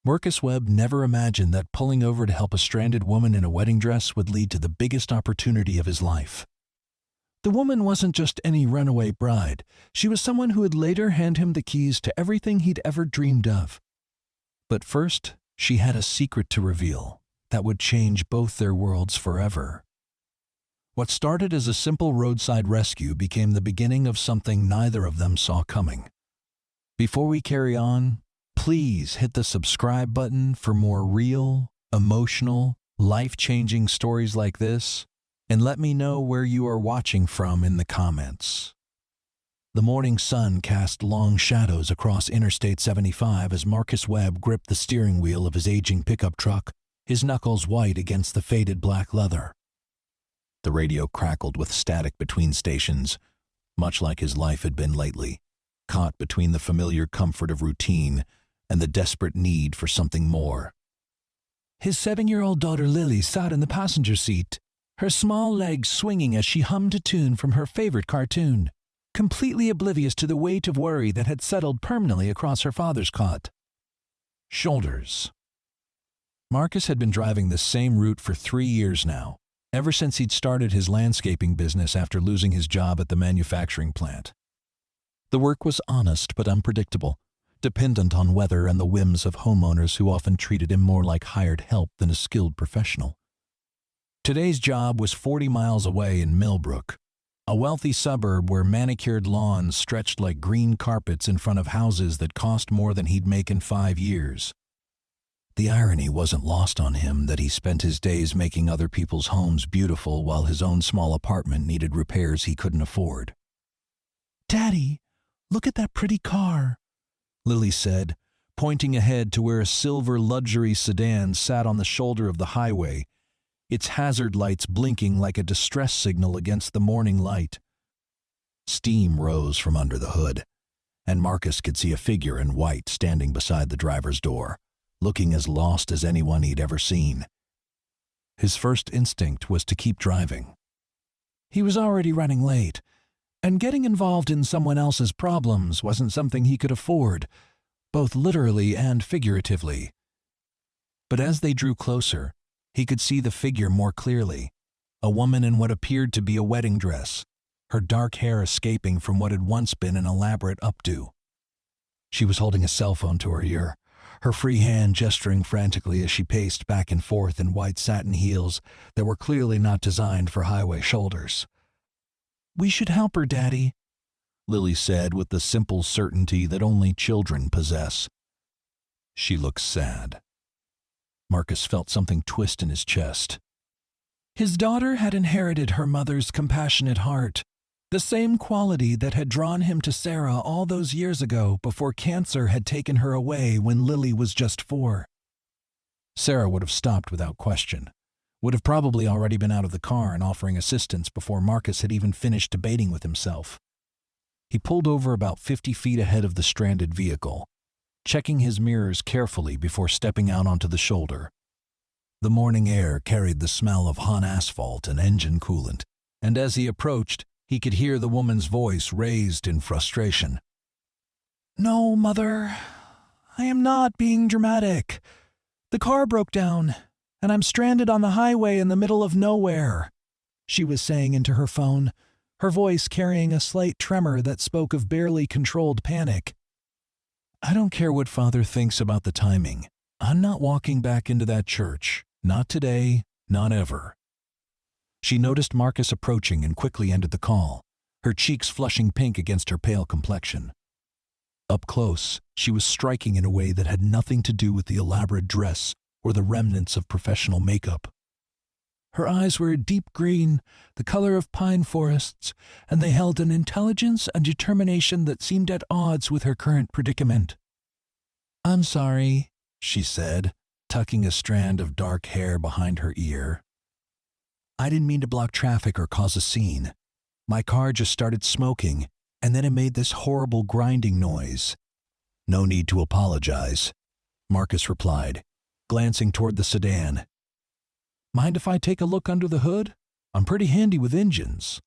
Marcus Webb never imagined that pulling over to help a stranded woman in a wedding dress would lead to the biggest opportunity of his life. The woman wasn't just any runaway bride. She was someone who would later hand him the keys to everything he'd ever dreamed of. But first, she had a secret to reveal that would change both their worlds forever. What started as a simple roadside rescue became the beginning of something neither of them saw coming. Before we carry on, please hit the subscribe button for more real, emotional, life-changing stories like this, and let me know where you are watching from in the comments. The morning sun cast long shadows across Interstate 75 as Marcus Webb gripped the steering wheel of his aging pickup truck, his knuckles white against the faded black leather. The radio crackled with static between stations, much like his life had been lately, caught between the familiar comfort of routine and the desperate need for something more. His 7-year-old daughter Lily sat in the passenger seat, her small legs swinging as she hummed a tune from her favorite cartoon, completely oblivious to the weight of worry that had settled permanently across her father's cot. Shoulders. Marcus had been driving the same route for 3 years now, ever since he'd started his landscaping business after losing his job at the manufacturing plant. The work was honest but unpredictable, dependent on weather and the whims of homeowners who often treated him more like hired help than a skilled professional. Today's job was 40 miles away in Millbrook, a wealthy suburb where manicured lawns stretched like green carpets in front of houses that cost more than he'd make in 5 years. The irony wasn't lost on him that he spent his days making other people's homes beautiful while his own small apartment needed repairs he couldn't afford. "Daddy, look at that pretty car," Lily said, pointing ahead to where a silver luxury sedan sat on the shoulder of the highway, its hazard lights blinking like a distress signal against the morning light. Steam rose from under the hood, and Marcus could see a figure in white standing beside the driver's door, looking as lost as anyone he'd ever seen. His first instinct was to keep driving. He was already running late, and getting involved in someone else's problems wasn't something he could afford, both literally and figuratively. But as they drew closer, he could see the figure more clearly, a woman in what appeared to be a wedding dress, her dark hair escaping from what had once been an elaborate updo. She was holding a cell phone to her ear, her free hand gesturing frantically as she paced back and forth in white satin heels that were clearly not designed for highway shoulders. "We should help her, Daddy," Lily said with the simple certainty that only children possess. She looked sad. Marcus felt something twist in his chest. His daughter had inherited her mother's compassionate heart, the same quality that had drawn him to Sarah all those years ago before cancer had taken her away when Lily was just 4. Sarah would have stopped without question, would have probably already been out of the car and offering assistance before Marcus had even finished debating with himself. He pulled over about 50 feet ahead of the stranded vehicle, checking his mirrors carefully before stepping out onto the shoulder. The morning air carried the smell of hot asphalt and engine coolant, and as he approached, he could hear the woman's voice raised in frustration. "No, Mother, I am not being dramatic. The car broke down, and I'm stranded on the highway in the middle of nowhere," she was saying into her phone, her voice carrying a slight tremor that spoke of barely controlled panic. "I don't care what Father thinks about the timing. I'm not walking back into that church. Not today, not ever." She noticed Marcus approaching and quickly ended the call, her cheeks flushing pink against her pale complexion. Up close, she was striking in a way that had nothing to do with the elaborate dress or the remnants of professional makeup. Her eyes were a deep green, the color of pine forests, and they held an intelligence and determination that seemed at odds with her current predicament. "I'm sorry," she said, tucking a strand of dark hair behind her ear. "I didn't mean to block traffic or cause a scene. My car just started smoking, and then it made this horrible grinding noise." "No need to apologize," Marcus replied, glancing toward the sedan. "Mind if I take a look under the hood? I'm pretty handy with engines."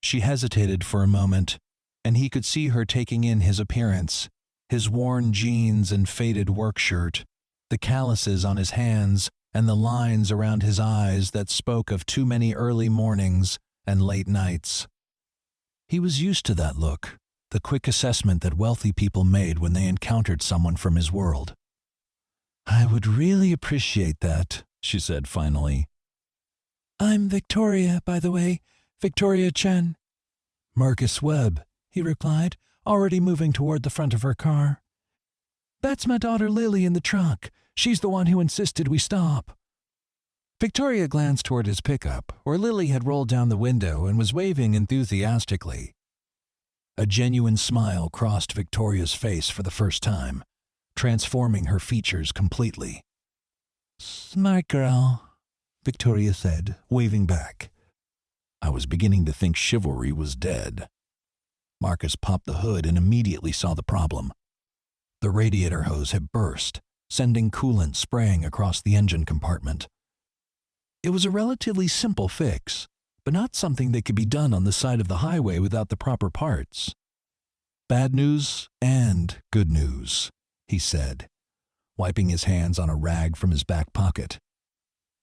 She hesitated for a moment, and he could see her taking in his appearance, his worn jeans and faded work shirt, the calluses on his hands and the lines around his eyes that spoke of too many early mornings and late nights. He was used to that look, the quick assessment that wealthy people made when they encountered someone from his world. "I would really appreciate that," she said finally. "I'm Victoria, by the way, Victoria Chen." "Marcus Webb," he replied, already moving toward the front of her car. "That's my daughter Lily in the truck. She's the one who insisted we stop." Victoria glanced toward his pickup, where Lily had rolled down the window and was waving enthusiastically. A genuine smile crossed Victoria's face for the first time, transforming her features completely. "Smart girl," Victoria said, waving back. I was beginning to think chivalry was dead. Marcus popped the hood and immediately saw the problem. The radiator hose had burst, sending coolant spraying across the engine compartment. It was a relatively simple fix, but not something that could be done on the side of the highway without the proper parts. "Bad news and good news," he said, wiping his hands on a rag from his back pocket.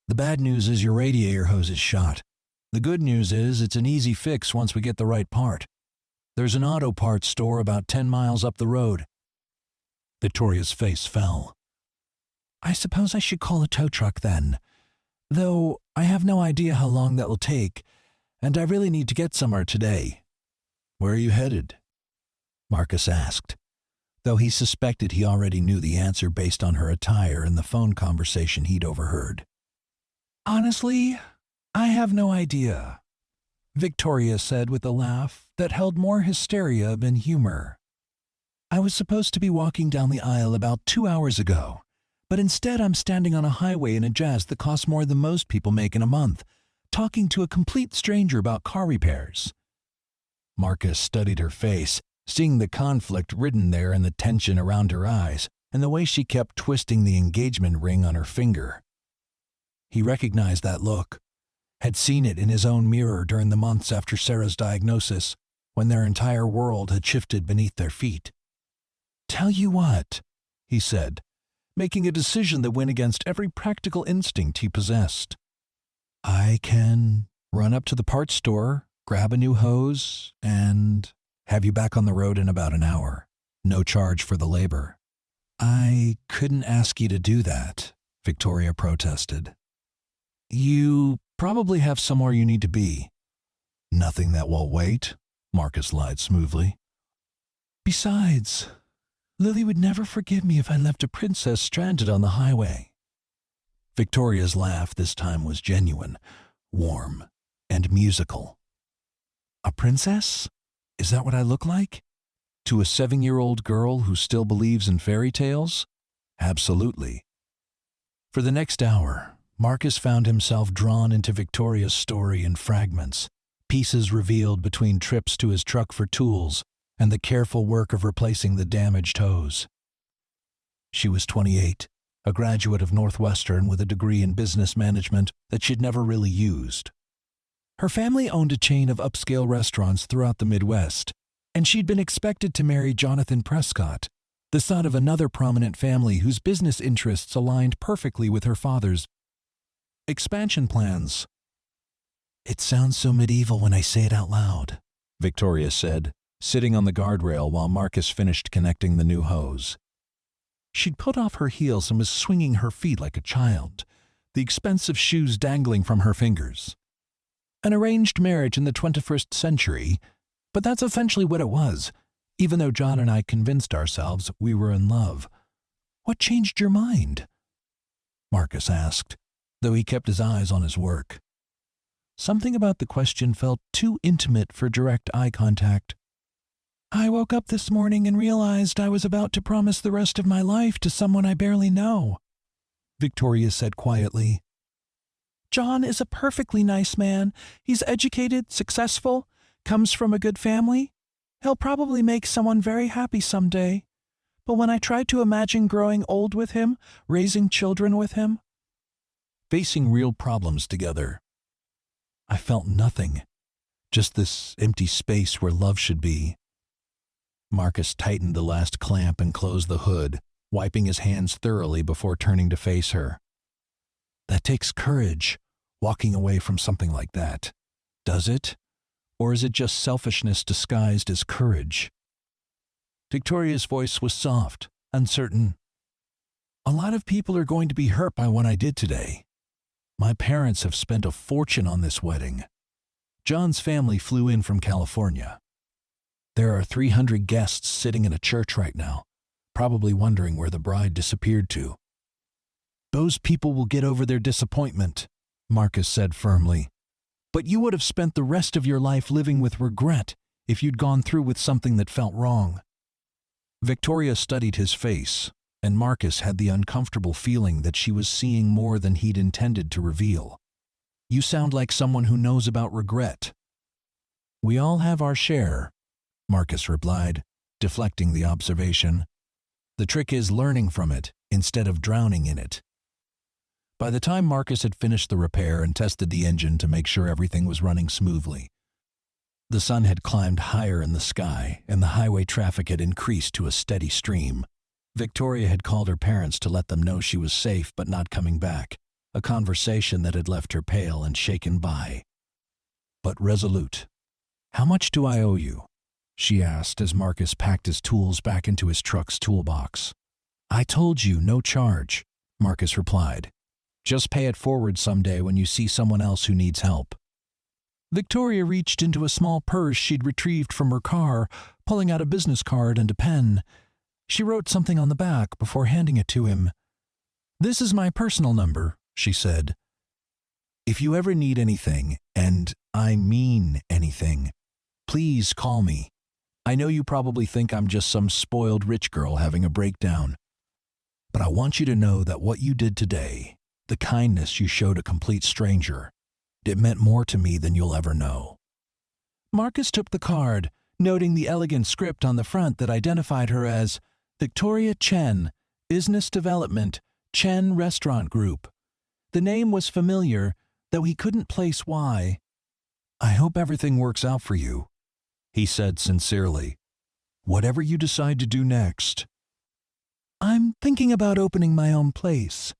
"The bad news is your radiator hose is shot. The good news is it's an easy fix once we get the right part. There's an auto parts store about 10 miles up the road." Victoria's face fell. "I suppose I should call a tow truck then. Though I have no idea how long that will take, and I really need to get somewhere today." "Where are you headed?" Marcus asked, though he suspected he already knew the answer based on her attire and the phone conversation he'd overheard. "Honestly, I have no idea," Victoria said with a laugh that held more hysteria than humor. "I was supposed to be walking down the aisle about 2 hours ago, but instead I'm standing on a highway in a jazz that costs more than most people make in a month, talking to a complete stranger about car repairs." Marcus studied her face, seeing the conflict written there in the tension around her eyes and the way she kept twisting the engagement ring on her finger. He recognized that look, had seen it in his own mirror during the months after Sarah's diagnosis, when their entire world had shifted beneath their feet. "Tell you what," he said, making a decision that went against every practical instinct he possessed. "I can run up to the parts store, grab a new hose, and have you back on the road in about an hour. No charge for the labor." "I couldn't ask you to do that," Victoria protested. "You probably have somewhere you need to be." "Nothing that will wait," Marcus lied smoothly. "Besides, Lily would never forgive me if I left a princess stranded on the highway." Victoria's laugh this time was genuine, warm, and musical. "A princess? Is that what I look like? To a 7-year-old girl who still believes in fairy tales? Absolutely." For the next hour, Marcus found himself drawn into Victoria's story in fragments, pieces revealed between trips to his truck for tools and the careful work of replacing the damaged hose. She was 28, a graduate of Northwestern with a degree in business management that she'd never really used. Her family owned a chain of upscale restaurants throughout the Midwest, and she'd been expected to marry Jonathan Prescott, the son of another prominent family whose business interests aligned perfectly with her father's expansion plans. "It sounds so medieval when I say it out loud," Victoria said, sitting on the guardrail while Marcus finished connecting the new hose. She'd put off her heels and was swinging her feet like a child, the expensive shoes dangling from her fingers. An arranged marriage in the 21st century, but that's essentially what it was, even though John and I convinced ourselves we were in love. "What changed your mind?" Marcus asked, though he kept his eyes on his work. Something about the question felt too intimate for direct eye contact. "I woke up this morning and realized I was about to promise the rest of my life to someone I barely know," Victoria said quietly. "John is a perfectly nice man. He's educated, successful, comes from a good family. He'll probably make someone very happy someday. But when I tried to imagine growing old with him, raising children with him, facing real problems together, I felt nothing, just this empty space where love should be." Marcus tightened the last clamp and closed the hood, wiping his hands thoroughly before turning to face her. That takes courage, walking away from something like that. Does it? Or is it just selfishness disguised as courage? Victoria's voice was soft, uncertain. A lot of people are going to be hurt by what I did today. My parents have spent a fortune on this wedding. John's family flew in from California. There are 300 guests sitting in a church right now, probably wondering where the bride disappeared to. Those people will get over their disappointment, Marcus said firmly. But you would have spent the rest of your life living with regret if you'd gone through with something that felt wrong. Victoria studied his face, and Marcus had the uncomfortable feeling that she was seeing more than he'd intended to reveal. You sound like someone who knows about regret. We all have our share, Marcus replied, deflecting the observation. The trick is learning from it instead of drowning in it. By the time Marcus had finished the repair and tested the engine to make sure everything was running smoothly, the sun had climbed higher in the sky and the highway traffic had increased to a steady stream. Victoria had called her parents to let them know she was safe but not coming back, a conversation that had left her pale and shaken by, but resolute. How much do I owe you? She asked as Marcus packed his tools back into his truck's toolbox. I told you, no charge, Marcus replied. Just pay it forward someday when you see someone else who needs help. Victoria reached into a small purse she'd retrieved from her car, pulling out a business card and a pen. She wrote something on the back before handing it to him. This is my personal number, she said. If you ever need anything, and I mean anything, please call me. I know you probably think I'm just some spoiled rich girl having a breakdown, but I want you to know that what you did today, the kindness you showed a complete stranger, it meant more to me than you'll ever know. Marcus took the card, noting the elegant script on the front that identified her as Victoria Chen, Business Development, Chen Restaurant Group. The name was familiar, though he couldn't place why. I hope everything works out for you, he said sincerely. Whatever you decide to do next. I'm thinking about opening my own place,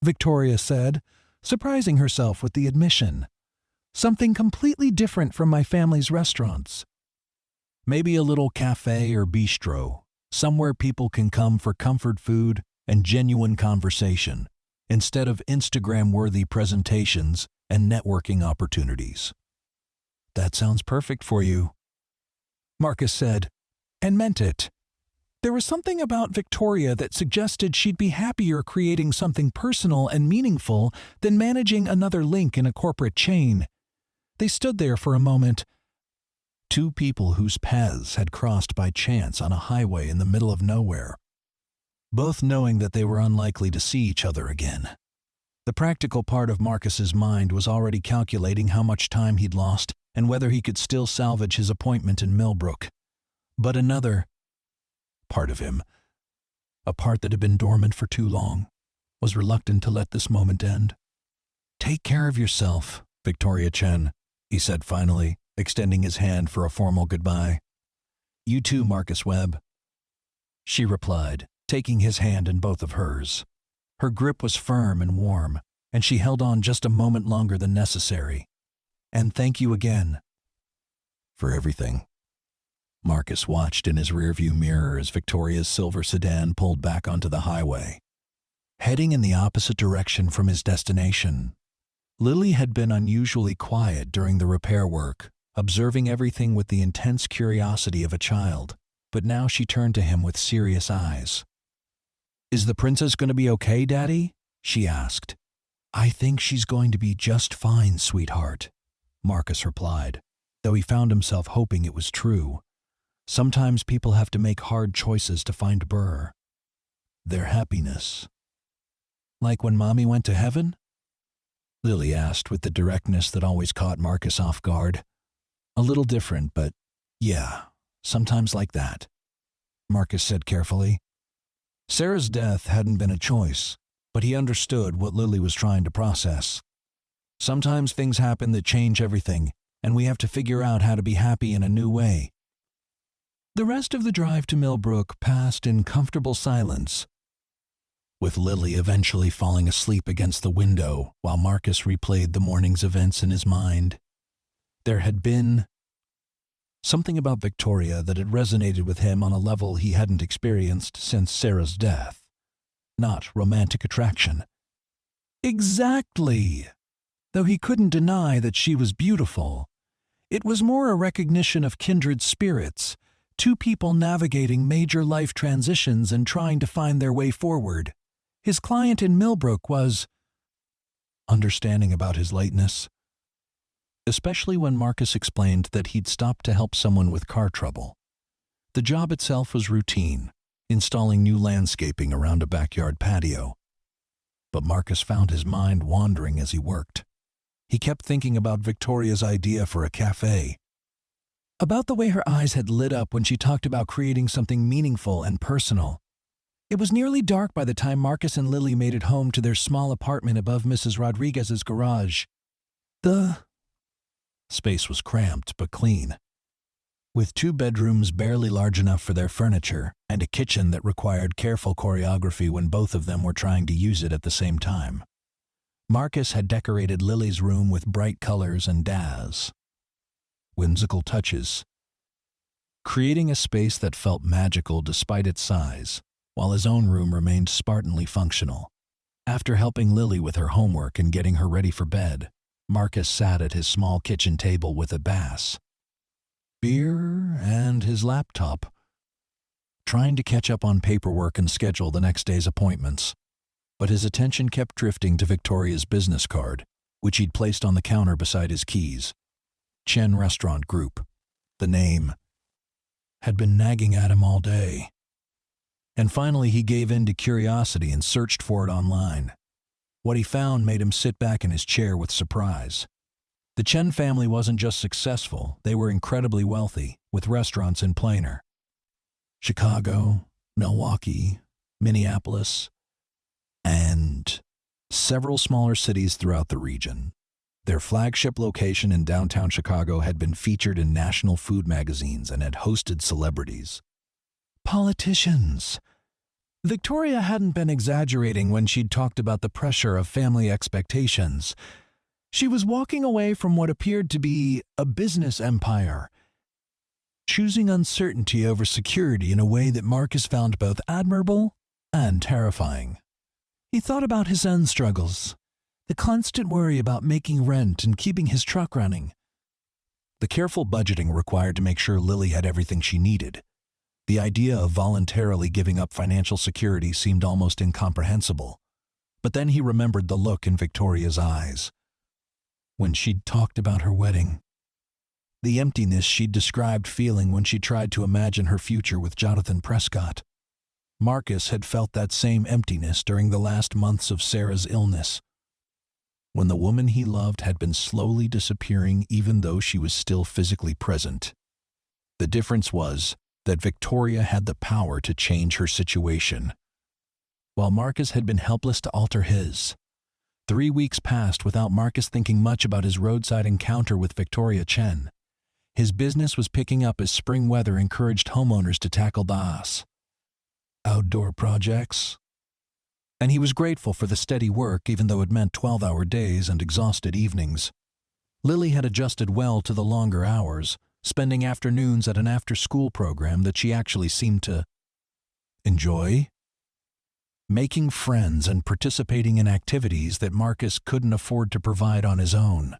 Victoria said, surprising herself with the admission. Something completely different from my family's restaurants. Maybe a little cafe or bistro, somewhere people can come for comfort food and genuine conversation, instead of Instagram-worthy presentations and networking opportunities. That sounds perfect for you, Marcus said, and meant it. There was something about Victoria that suggested she'd be happier creating something personal and meaningful than managing another link in a corporate chain. They stood there for a moment, two people whose paths had crossed by chance on a highway in the middle of nowhere, both knowing that they were unlikely to see each other again. The practical part of Marcus's mind was already calculating how much time he'd lost and whether he could still salvage his appointment in Millbrook. But another part of him, a part that had been dormant for too long, was reluctant to let this moment end. Take care of yourself, Victoria Chen, he said finally, extending his hand for a formal goodbye. You too, Marcus Webb, she replied, taking his hand in both of hers. Her grip was firm and warm, and she held on just a moment longer than necessary. And thank you again for everything. Marcus watched in his rearview mirror as Victoria's silver sedan pulled back onto the highway, heading in the opposite direction from his destination. Lily had been unusually quiet during the repair work, observing everything with the intense curiosity of a child, but now she turned to him with serious eyes. Is the princess going to be okay, Daddy? She asked. I think she's going to be just fine, sweetheart, Marcus replied, though he found himself hoping it was true. Sometimes people have to make hard choices to find their happiness. Like when Mommy went to heaven? Lily asked with the directness that always caught Marcus off guard. A little different, but yeah, sometimes like that, Marcus said carefully. Sarah's death hadn't been a choice, but he understood what Lily was trying to process. Sometimes things happen that change everything, and we have to figure out how to be happy in a new way. The rest of the drive to Millbrook passed in comfortable silence, with Lily eventually falling asleep against the window while Marcus replayed the morning's events in his mind. There had been something about Victoria that had resonated with him on a level he hadn't experienced since Sarah's death. Not romantic attraction. Exactly! Though he couldn't deny that she was beautiful. It was more a recognition of kindred spirits, two people navigating major life transitions and trying to find their way forward. His client in Millbrook was understanding about his lateness, especially when Marcus explained that he'd stopped to help someone with car trouble. The job itself was routine, installing new landscaping around a backyard patio. But Marcus found his mind wandering as he worked. He kept thinking about Victoria's idea for a cafe, about the way her eyes had lit up when she talked about creating something meaningful and personal. It was nearly dark by the time Marcus and Lily made it home to their small apartment above Mrs. Rodriguez's garage. The space was cramped but clean, with two bedrooms barely large enough for their furniture and a kitchen that required careful choreography when both of them were trying to use it at the same time. Marcus had decorated Lily's room with bright colors and whimsical touches, creating a space that felt magical despite its size, while his own room remained Spartanly functional. After helping Lily with her homework and getting her ready for bed, Marcus sat at his small kitchen table with a bass, beer, and his laptop, trying to catch up on paperwork and schedule the next day's appointments. But his attention kept drifting to Victoria's business card, which he'd placed on the counter beside his keys. Chen Restaurant Group. The name had been nagging at him all day. And finally he gave in to curiosity and searched for it online. What he found made him sit back in his chair with surprise. The Chen family wasn't just successful, they were incredibly wealthy, with restaurants in Plainer, Chicago, Milwaukee, Minneapolis, and several smaller cities throughout the region. Their flagship location in downtown Chicago had been featured in national food magazines and had hosted celebrities. Politicians. Victoria hadn't been exaggerating when she'd talked about the pressure of family expectations. She was walking away from what appeared to be a business empire, choosing uncertainty over security in a way that Marcus found both admirable and terrifying. He thought about his own struggles, the constant worry about making rent and keeping his truck running, the careful budgeting required to make sure Lily had everything she needed. The idea of voluntarily giving up financial security seemed almost incomprehensible. But then he remembered the look in Victoria's eyes when she'd talked about her wedding, the emptiness she'd described feeling when she tried to imagine her future with Jonathan Prescott. Marcus had felt that same emptiness during the last months of Sarah's illness, when the woman he loved had been slowly disappearing even though she was still physically present. The difference was that Victoria had the power to change her situation, while Marcus had been helpless to alter his. 3 weeks passed without Marcus thinking much about his roadside encounter with Victoria Chen. His business was picking up as spring weather encouraged homeowners to tackle the outdoor projects, and he was grateful for the steady work even though it meant 12-hour days and exhausted evenings. Lily had adjusted well to the longer hours, spending afternoons at an after-school program that she actually seemed to enjoy, making friends and participating in activities that Marcus couldn't afford to provide on his own.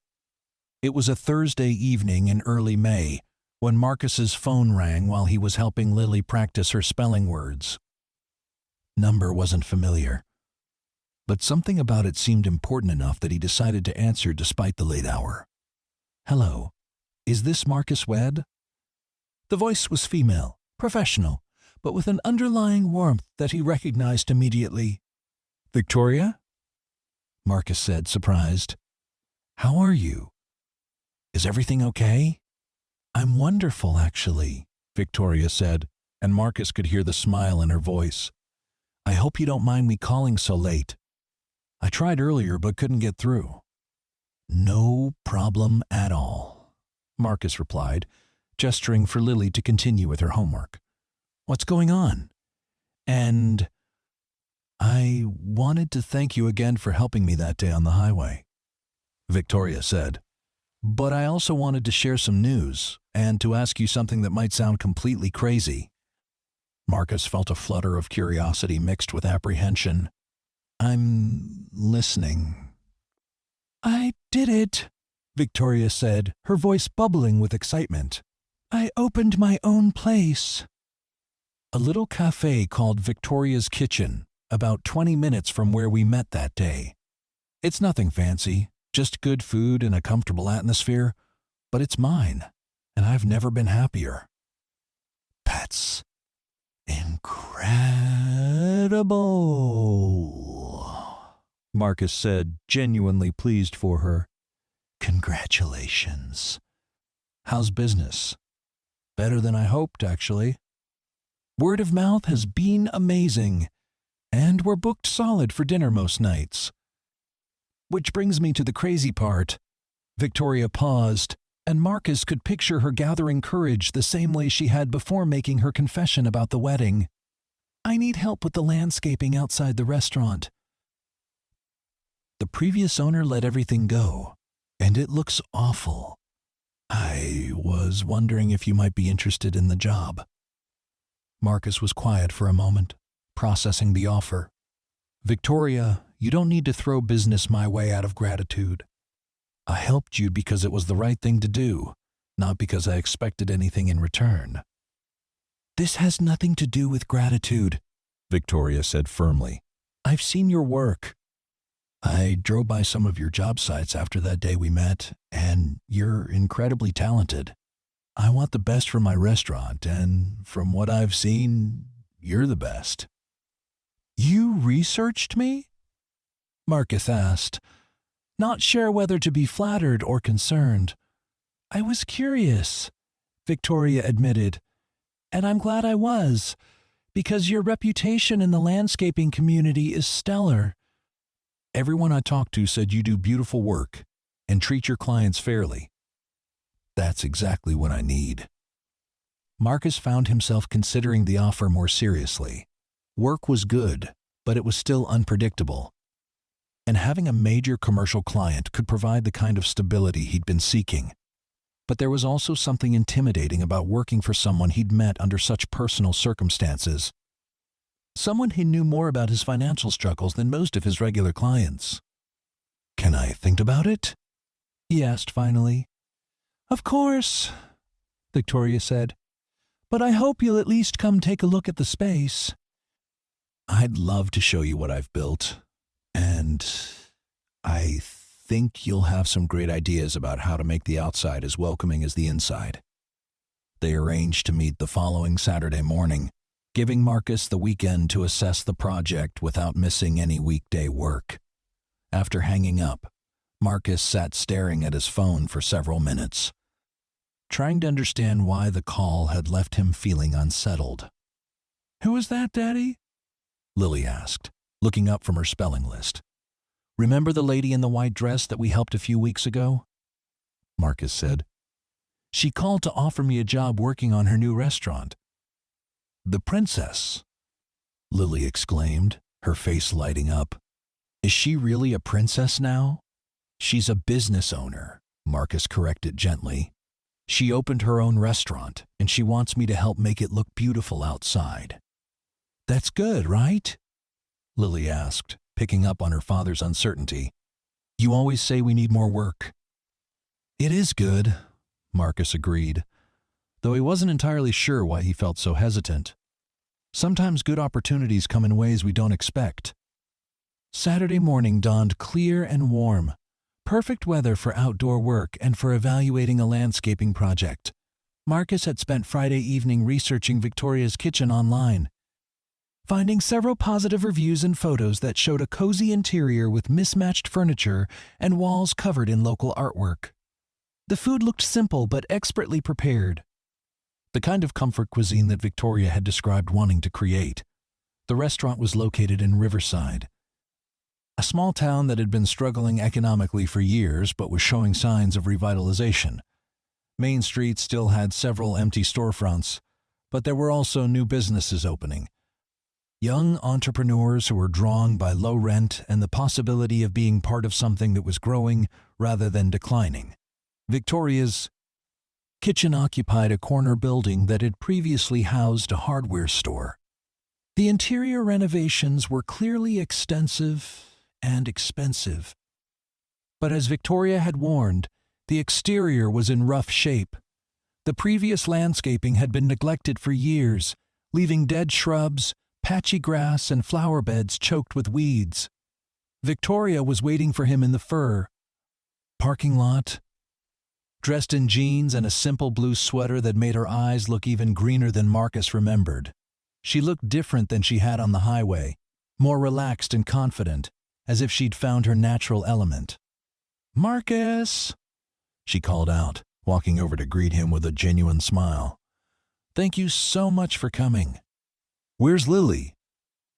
It was a Thursday evening in early May when Marcus's phone rang while he was helping Lily practice her spelling words. Number wasn't familiar, but something about it seemed important enough that he decided to answer despite the late hour. Hello, is this Marcus Webb? The voice was female, professional, but with an underlying warmth that he recognized immediately. Victoria? Marcus said, surprised. How are you? Is everything okay? I'm wonderful, actually, Victoria said, and Marcus could hear the smile in her voice. I hope you don't mind me calling so late. I tried earlier but couldn't get through. No problem at all, Marcus replied, gesturing for Lily to continue with her homework. "What's going on?" "And I wanted to thank you again for helping me that day on the highway," Victoria said. "But I also wanted to share some news and to ask you something that might sound completely crazy." Marcus felt a flutter of curiosity mixed with apprehension. "I'm listening." "I did it," Victoria said, her voice bubbling with excitement. "I opened my own place." A little cafe called Victoria's Kitchen, about 20 minutes from where we met that day. It's nothing fancy, just good food and a comfortable atmosphere, but it's mine, and I've never been happier. That's incredible, Marcus said, genuinely pleased for her. "Congratulations. How's business?" "Better than I hoped, actually. Word of mouth has been amazing, and we're booked solid for dinner most nights." Which brings me to the crazy part. Victoria paused, and Marcus could picture her gathering courage the same way she had before making her confession about the wedding. "I need help with the landscaping outside the restaurant. The previous owner let everything go, and it looks awful. I was wondering if you might be interested in the job." Marcus was quiet for a moment, processing the offer. "Victoria, you don't need to throw business my way out of gratitude. I helped you because it was the right thing to do, not because I expected anything in return." "This has nothing to do with gratitude," Victoria said firmly. "I've seen your work. I drove by some of your job sites after that day we met, and you're incredibly talented. I want the best for my restaurant, and from what I've seen, you're the best." "You researched me?" Marcus asked, not sure whether to be flattered or concerned. "I was curious," Victoria admitted, "and I'm glad I was, because your reputation in the landscaping community is stellar. Everyone I talked to said you do beautiful work and treat your clients fairly. That's exactly what I need." Marcus found himself considering the offer more seriously. Work was good, but it was still unpredictable. And having a major commercial client could provide the kind of stability he'd been seeking. But there was also something intimidating about working for someone he'd met under such personal circumstances. Someone who knew more about his financial struggles than most of his regular clients. "Can I think about it?" he asked finally. "Of course," Victoria said. "But I hope you'll at least come take a look at the space." "I'd love to show you what I've built, and I think you'll have some great ideas about how to make the outside as welcoming as the inside." They arranged to meet the following Saturday morning, giving Marcus the weekend to assess the project without missing any weekday work. After hanging up, Marcus sat staring at his phone for several minutes, trying to understand why the call had left him feeling unsettled. "Who was that, Daddy?" Lily asked, looking up from her spelling list. "Remember the lady in the white dress that we helped a few weeks ago?" Marcus said. "She called to offer me a job working on her new restaurant." "The princess," Lily exclaimed, her face lighting up. "Is she really a princess now?" "She's a business owner," Marcus corrected gently. "She opened her own restaurant, and she wants me to help make it look beautiful outside." "That's good, right?" Lily asked, picking up on her father's uncertainty. "You always say we need more work." "It is good," Marcus agreed, though he wasn't entirely sure why he felt so hesitant. Sometimes good opportunities come in ways we don't expect. Saturday morning dawned clear and warm, perfect weather for outdoor work and for evaluating a landscaping project. Marcus had spent Friday evening researching Victoria's Kitchen online, finding several positive reviews and photos that showed a cozy interior with mismatched furniture and walls covered in local artwork. The food looked simple but expertly prepared, the kind of comfort cuisine that Victoria had described wanting to create. The restaurant was located in Riverside, a small town that had been struggling economically for years but was showing signs of revitalization. Main Street still had several empty storefronts, but there were also new businesses opening. Young entrepreneurs who were drawn by low rent and the possibility of being part of something that was growing rather than declining. Victoria's kitchen occupied a corner building that had previously housed a hardware store. The interior renovations were clearly extensive and expensive. But as Victoria had warned, the exterior was in rough shape. The previous landscaping had been neglected for years, leaving dead shrubs, patchy grass, and flower beds choked with weeds. Victoria was waiting for him in the parking lot, dressed in jeans and a simple blue sweater that made her eyes look even greener than Marcus remembered. She looked different than she had on the highway, more relaxed and confident, as if she'd found her natural element. "Marcus!" she called out, walking over to greet him with a genuine smile. "Thank you so much for coming." "Where's Lily?"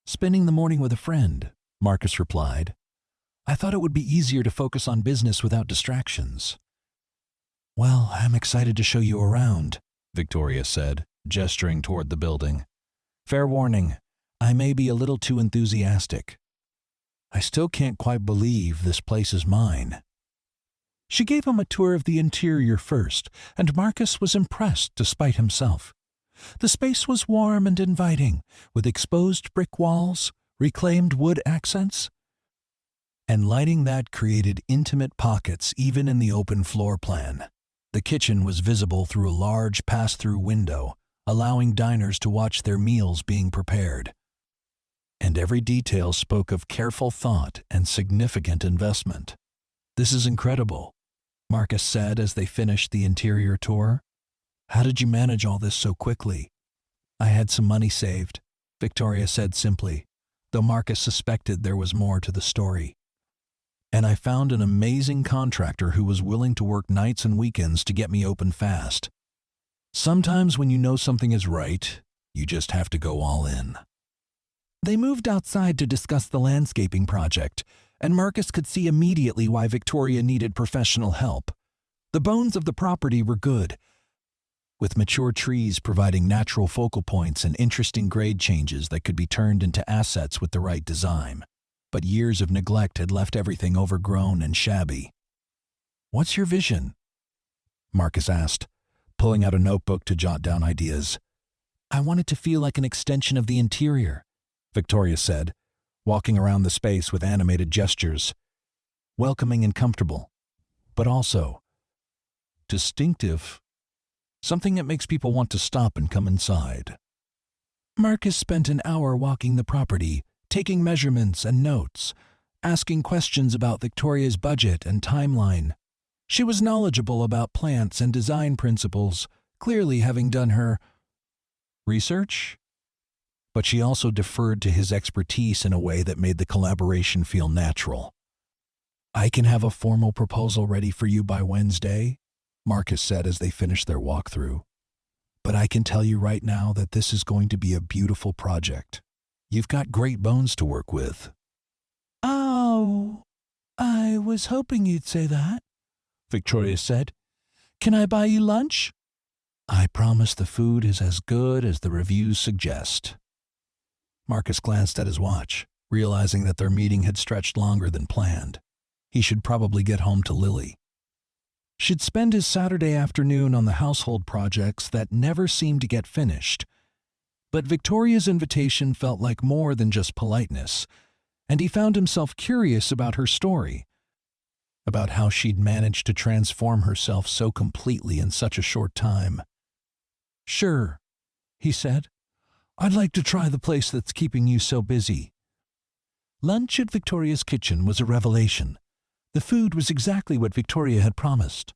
"Spending the morning with a friend," Marcus replied. "I thought it would be easier to focus on business without distractions." "Well, I'm excited to show you around," Victoria said, gesturing toward the building. "Fair warning, I may be a little too enthusiastic. I still can't quite believe this place is mine." She gave him a tour of the interior first, and Marcus was impressed despite himself. The space was warm and inviting, with exposed brick walls, reclaimed wood accents, and lighting that created intimate pockets even in the open floor plan. The kitchen was visible through a large pass-through window, allowing diners to watch their meals being prepared. And every detail spoke of careful thought and significant investment. "This is incredible," Marcus said as they finished the interior tour. "How did you manage all this so quickly?" "I had some money saved," Victoria said simply, though Marcus suspected there was more to the story. "And I found an amazing contractor who was willing to work nights and weekends to get me open fast. Sometimes when you know something is right, you just have to go all in." They moved outside to discuss the landscaping project, and Marcus could see immediately why Victoria needed professional help. The bones of the property were good, with mature trees providing natural focal points and interesting grade changes that could be turned into assets with the right design. But years of neglect had left everything overgrown and shabby. "What's your vision?" Marcus asked, pulling out a notebook to jot down ideas. "I want it to feel like an extension of the interior," Victoria said, walking around the space with animated gestures. "Welcoming and comfortable, but also distinctive. Something that makes people want to stop and come inside." Marcus spent an hour walking the property, taking measurements and notes, asking questions about Victoria's budget and timeline. She was knowledgeable about plants and design principles, clearly having done her research. But she also deferred to his expertise in a way that made the collaboration feel natural. "I can have a formal proposal ready for you by Wednesday," Marcus said as they finished their walkthrough. "But I can tell you right now that this is going to be a beautiful project. You've got great bones to work with." "Oh, I was hoping you'd say that," Victoria said. "Can I buy you lunch?" "I promise the food is as good as the reviews suggest." Marcus glanced at his watch, realizing that their meeting had stretched longer than planned. He should probably get home to Lily. She'd spend his Saturday afternoon on the household projects that never seemed to get finished. But Victoria's invitation felt like more than just politeness, and he found himself curious about her story, about how she'd managed to transform herself so completely in such a short time. "Sure," he said. "I'd like to try the place that's keeping you so busy." Lunch at Victoria's kitchen was a revelation. The food was exactly what Victoria had promised.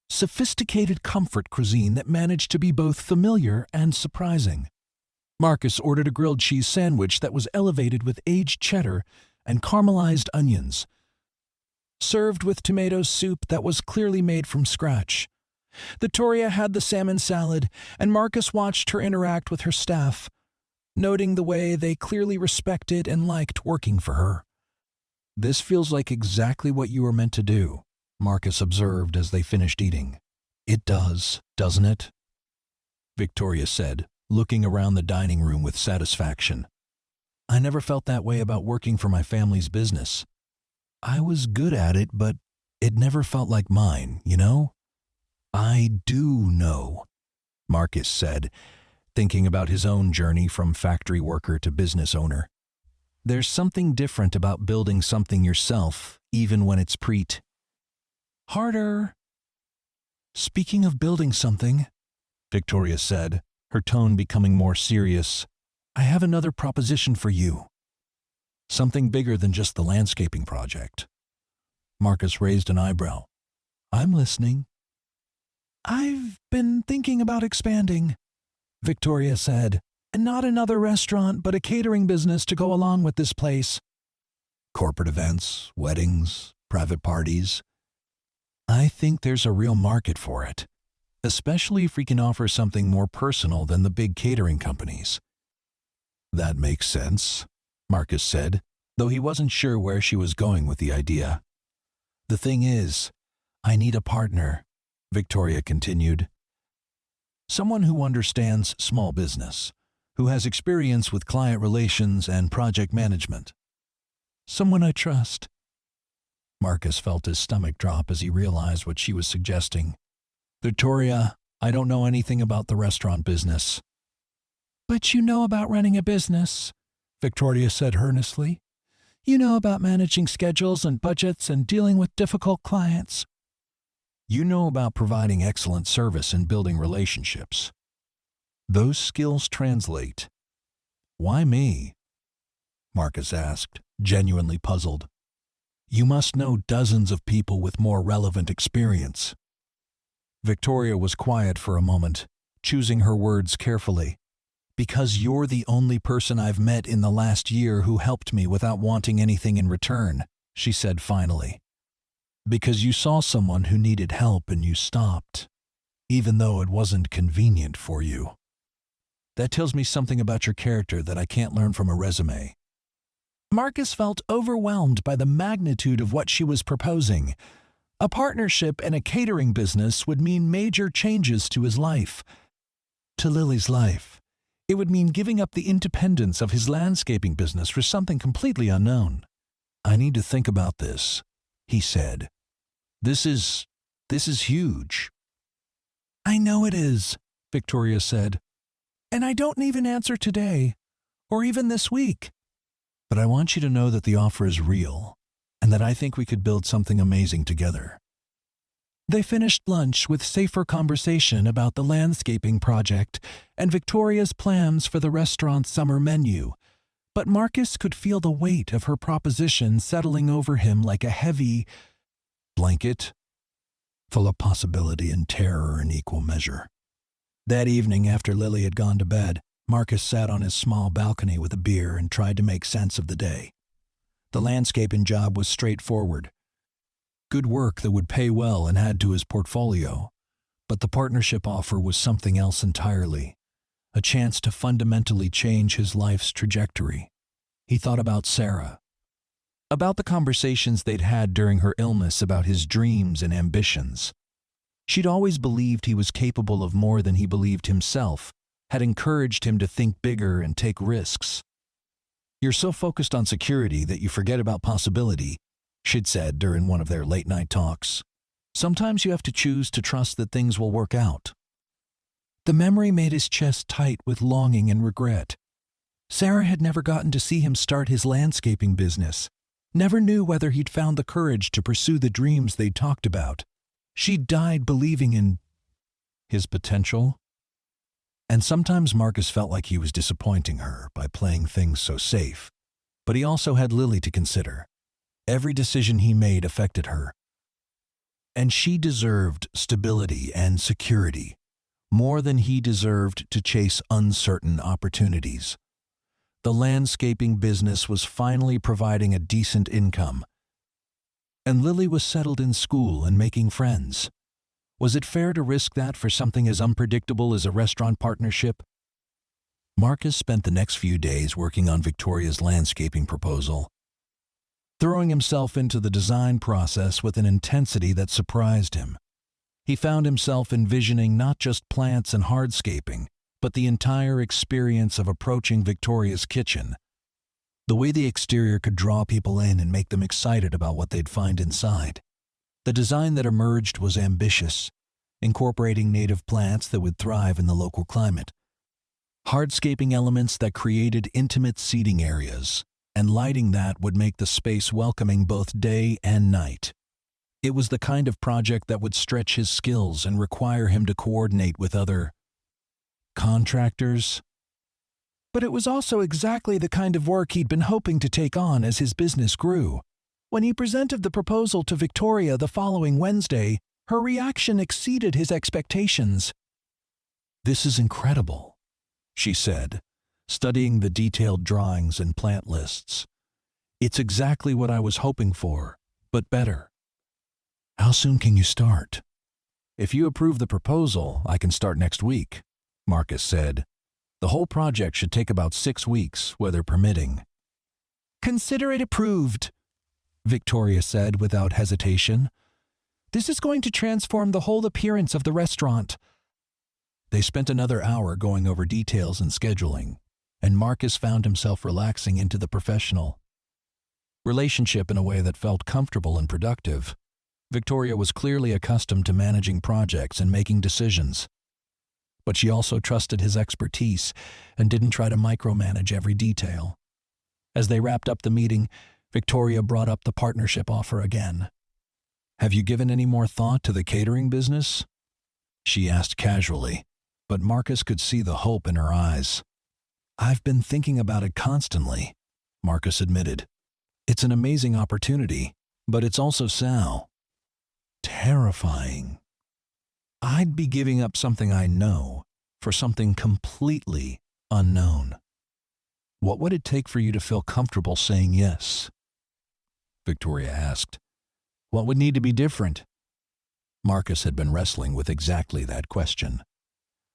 Sophisticated comfort cuisine that managed to be both familiar and surprising. Marcus ordered a grilled cheese sandwich that was elevated with aged cheddar and caramelized onions, served with tomato soup that was clearly made from scratch. Victoria had the salmon salad, and Marcus watched her interact with her staff, noting the way they clearly respected and liked working for her. "This feels like exactly what you were meant to do," Marcus observed as they finished eating. It does, doesn't it? Victoria said, looking around the dining room with satisfaction. I never felt that way about working for my family's business. I was good at it, but it never felt like mine, you know? I do know, Marcus said, thinking about his own journey from factory worker to business owner. There's something different about building something yourself, even when it's harder. Speaking of building something, Victoria said, her tone becoming more serious, I have another proposition for you. Something bigger than just the landscaping project. Marcus raised an eyebrow. I'm listening. I've been thinking about expanding, Victoria said, and not another restaurant, but a catering business to go along with this place. Corporate events, weddings, private parties. I think there's a real market for it, especially if we can offer something more personal than the big catering companies. That makes sense, Marcus said, though he wasn't sure where she was going with the idea. The thing is, I need a partner, Victoria continued. Someone who understands small business, who has experience with client relations and project management. Someone I trust. Marcus felt his stomach drop as he realized what she was suggesting. Victoria, I don't know anything about the restaurant business. But you know about running a business, Victoria said earnestly. You know about managing schedules and budgets and dealing with difficult clients. You know about providing excellent service and building relationships. Those skills translate. Why me? Marcus asked, genuinely puzzled. You must know dozens of people with more relevant experience. Victoria was quiet for a moment, choosing her words carefully. Because you're the only person I've met in the last year who helped me without wanting anything in return, she said finally. Because you saw someone who needed help and you stopped, even though it wasn't convenient for you. That tells me something about your character that I can't learn from a resume. Marcus felt overwhelmed by the magnitude of what she was proposing. A partnership in a catering business would mean major changes to his life. To Lily's life. It would mean giving up the independence of his landscaping business for something completely unknown. I need to think about this, he said. This is huge. I know it is, Victoria said. And I don't even answer today, or even this week. But I want you to know that the offer is real, and that I think we could build something amazing together. They finished lunch with safer conversation about the landscaping project and Victoria's plans for the restaurant's summer menu, but Marcus could feel the weight of her proposition settling over him like a heavy blanket, full of possibility and terror in equal measure. That evening, after Lily had gone to bed, Marcus sat on his small balcony with a beer and tried to make sense of the day. The landscaping job was straightforward. Good work that would pay well and add to his portfolio. But the partnership offer was something else entirely, a chance to fundamentally change his life's trajectory. He thought about Sarah, about the conversations they'd had during her illness about his dreams and ambitions. She'd always believed he was capable of more than he believed himself, had encouraged him to think bigger and take risks. You're so focused on security that you forget about possibility, she'd said during one of their late-night talks. Sometimes you have to choose to trust that things will work out. The memory made his chest tight with longing and regret. Sarah had never gotten to see him start his landscaping business, never knew whether he'd found the courage to pursue the dreams they'd talked about. She'd died believing in his potential. And sometimes Marcus felt like he was disappointing her by playing things so safe. But he also had Lily to consider. Every decision he made affected her. And she deserved stability and security, more than he deserved to chase uncertain opportunities. The landscaping business was finally providing a decent income. And Lily was settled in school and making friends. Was it fair to risk that for something as unpredictable as a restaurant partnership? Marcus spent the next few days working on Victoria's landscaping proposal, throwing himself into the design process with an intensity that surprised him. He found himself envisioning not just plants and hardscaping, but the entire experience of approaching Victoria's kitchen. The way the exterior could draw people in and make them excited about what they'd find inside. The design that emerged was ambitious, incorporating native plants that would thrive in the local climate, hardscaping elements that created intimate seating areas, and lighting that would make the space welcoming both day and night. It was the kind of project that would stretch his skills and require him to coordinate with other contractors. But it was also exactly the kind of work he'd been hoping to take on as his business grew. When he presented the proposal to Victoria the following Wednesday, her reaction exceeded his expectations. "This is incredible," she said, studying the detailed drawings and plant lists. "It's exactly what I was hoping for, but better." "How soon can you start?" "If you approve the proposal, I can start next week," Marcus said. "The whole project should take about 6 weeks, weather permitting." "Consider it approved," Victoria said without hesitation. "This is going to transform the whole appearance of the restaurant." They spent another hour going over details and scheduling, and Marcus found himself relaxing into the professional relationship in a way that felt comfortable and productive. Victoria was clearly accustomed to managing projects and making decisions, but she also trusted his expertise and didn't try to micromanage every detail. As they wrapped up the meeting, Victoria brought up the partnership offer again. "Have you given any more thought to the catering business?" she asked casually, but Marcus could see the hope in her eyes. "I've been thinking about it constantly," Marcus admitted. "It's an amazing opportunity, but it's also terrifying. I'd be giving up something I know for something completely unknown." "What would it take for you to feel comfortable saying yes?" Victoria asked. "What would need to be different?" Marcus had been wrestling with exactly that question.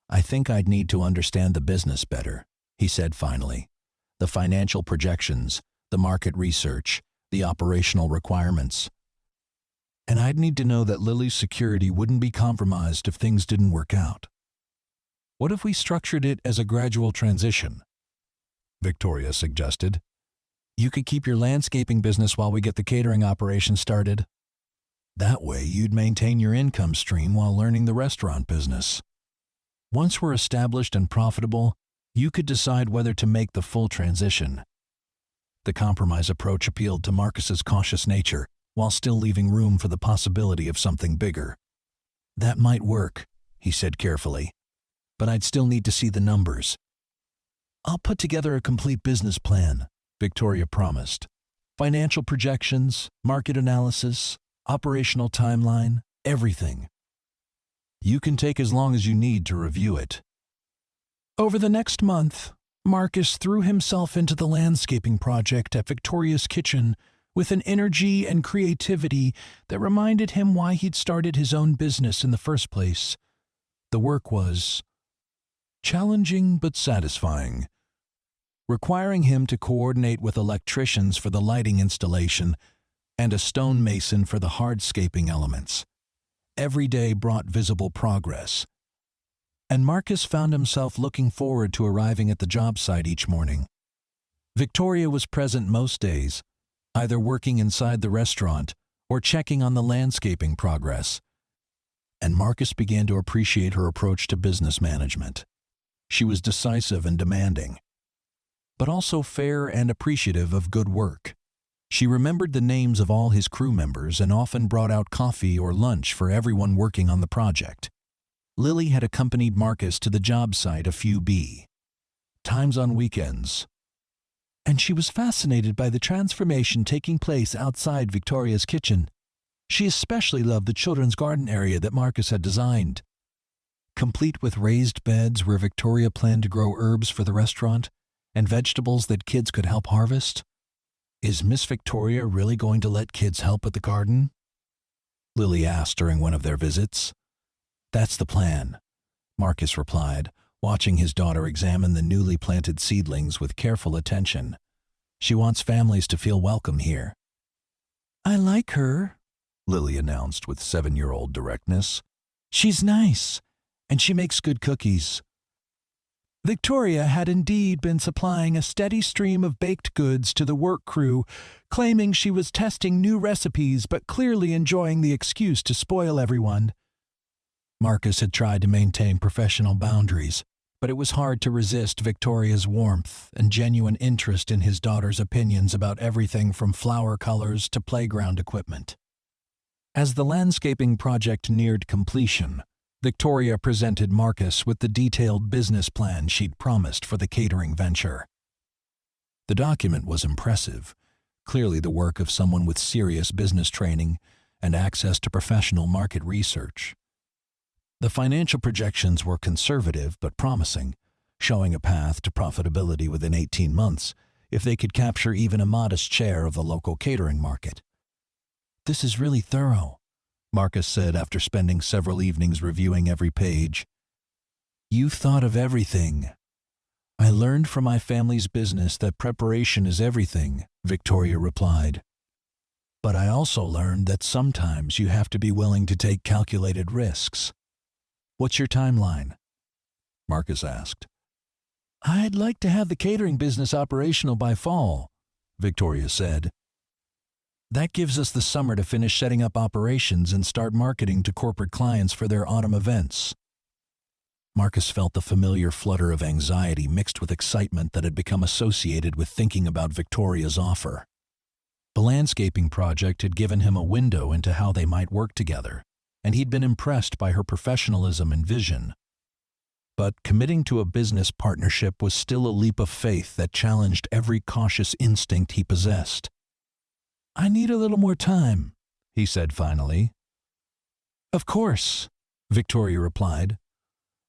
"I think I'd need to understand the business better," he said finally. "The financial projections, the market research, the operational requirements. And I'd need to know that Lily's security wouldn't be compromised if things didn't work out." "What if we structured it as a gradual transition?" Victoria suggested. "You could keep your landscaping business while we get the catering operation started. That way you'd maintain your income stream while learning the restaurant business. Once we're established and profitable, you could decide whether to make the full transition." The compromise approach appealed to Marcus's cautious nature, while still leaving room for the possibility of something bigger. "That might work," he said carefully, "but I'd still need to see the numbers." "I'll put together a complete business plan," Victoria promised. "Financial projections, market analysis, operational timeline, everything. You can take as long as you need to review it." Over the next month, Marcus threw himself into the landscaping project at Victoria's kitchen with an energy and creativity that reminded him why he'd started his own business in the first place. The work was challenging but satisfying, requiring him to coordinate with electricians for the lighting installation and a stonemason for the hardscaping elements. Every day brought visible progress, and Marcus found himself looking forward to arriving at the job site each morning. Victoria was present most days, either working inside the restaurant or checking on the landscaping progress, and Marcus began to appreciate her approach to business management. She was decisive and demanding, but also fair and appreciative of good work. She remembered the names of all his crew members and often brought out coffee or lunch for everyone working on the project. Lily had accompanied Marcus to the job site a few times on weekends, and she was fascinated by the transformation taking place outside Victoria's kitchen. She especially loved the children's garden area that Marcus had designed, complete with raised beds where Victoria planned to grow herbs for the restaurant and vegetables that kids could help harvest. "Is Miss Victoria really going to let kids help with the garden?" Lily asked during one of their visits. "That's the plan," Marcus replied, watching his daughter examine the newly planted seedlings with careful attention. "She wants families to feel welcome here." "I like her," Lily announced with 7-year-old directness. She's nice, and she makes good cookies." Victoria had indeed been supplying a steady stream of baked goods to the work crew, claiming she was testing new recipes but clearly enjoying the excuse to spoil everyone. Marcus had tried to maintain professional boundaries, but it was hard to resist Victoria's warmth and genuine interest in his daughter's opinions about everything from flower colors to playground equipment. As the landscaping project neared completion, Victoria presented Marcus with the detailed business plan she'd promised for the catering venture. The document was impressive, clearly the work of someone with serious business training and access to professional market research. The financial projections were conservative but promising, showing a path to profitability within 18 months if they could capture even a modest share of the local catering market. "This is really thorough," Marcus said after spending several evenings reviewing every page. "You've thought of everything." "I learned from my family's business that preparation is everything," Victoria replied. "But I also learned that sometimes you have to be willing to take calculated risks." "What's your timeline?" Marcus asked. "I'd like to have the catering business operational by fall," Victoria said. "That gives us the summer to finish setting up operations and start marketing to corporate clients for their autumn events." Marcus felt the familiar flutter of anxiety mixed with excitement that had become associated with thinking about Victoria's offer. The landscaping project had given him a window into how they might work together, and he'd been impressed by her professionalism and vision. But committing to a business partnership was still a leap of faith that challenged every cautious instinct he possessed. "I need a little more time," he said finally. "Of course," Victoria replied,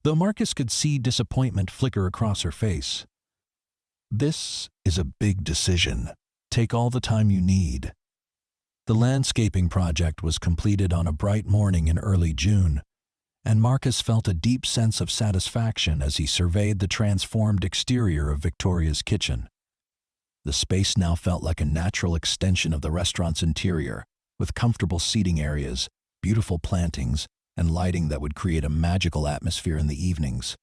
though Marcus could see disappointment flicker across her face. "This is a big decision. Take all the time you need." The landscaping project was completed on a bright morning in early June, and Marcus felt a deep sense of satisfaction as he surveyed the transformed exterior of Victoria's kitchen. The space now felt like a natural extension of the restaurant's interior, with comfortable seating areas, beautiful plantings, and lighting that would create a magical atmosphere in the evenings.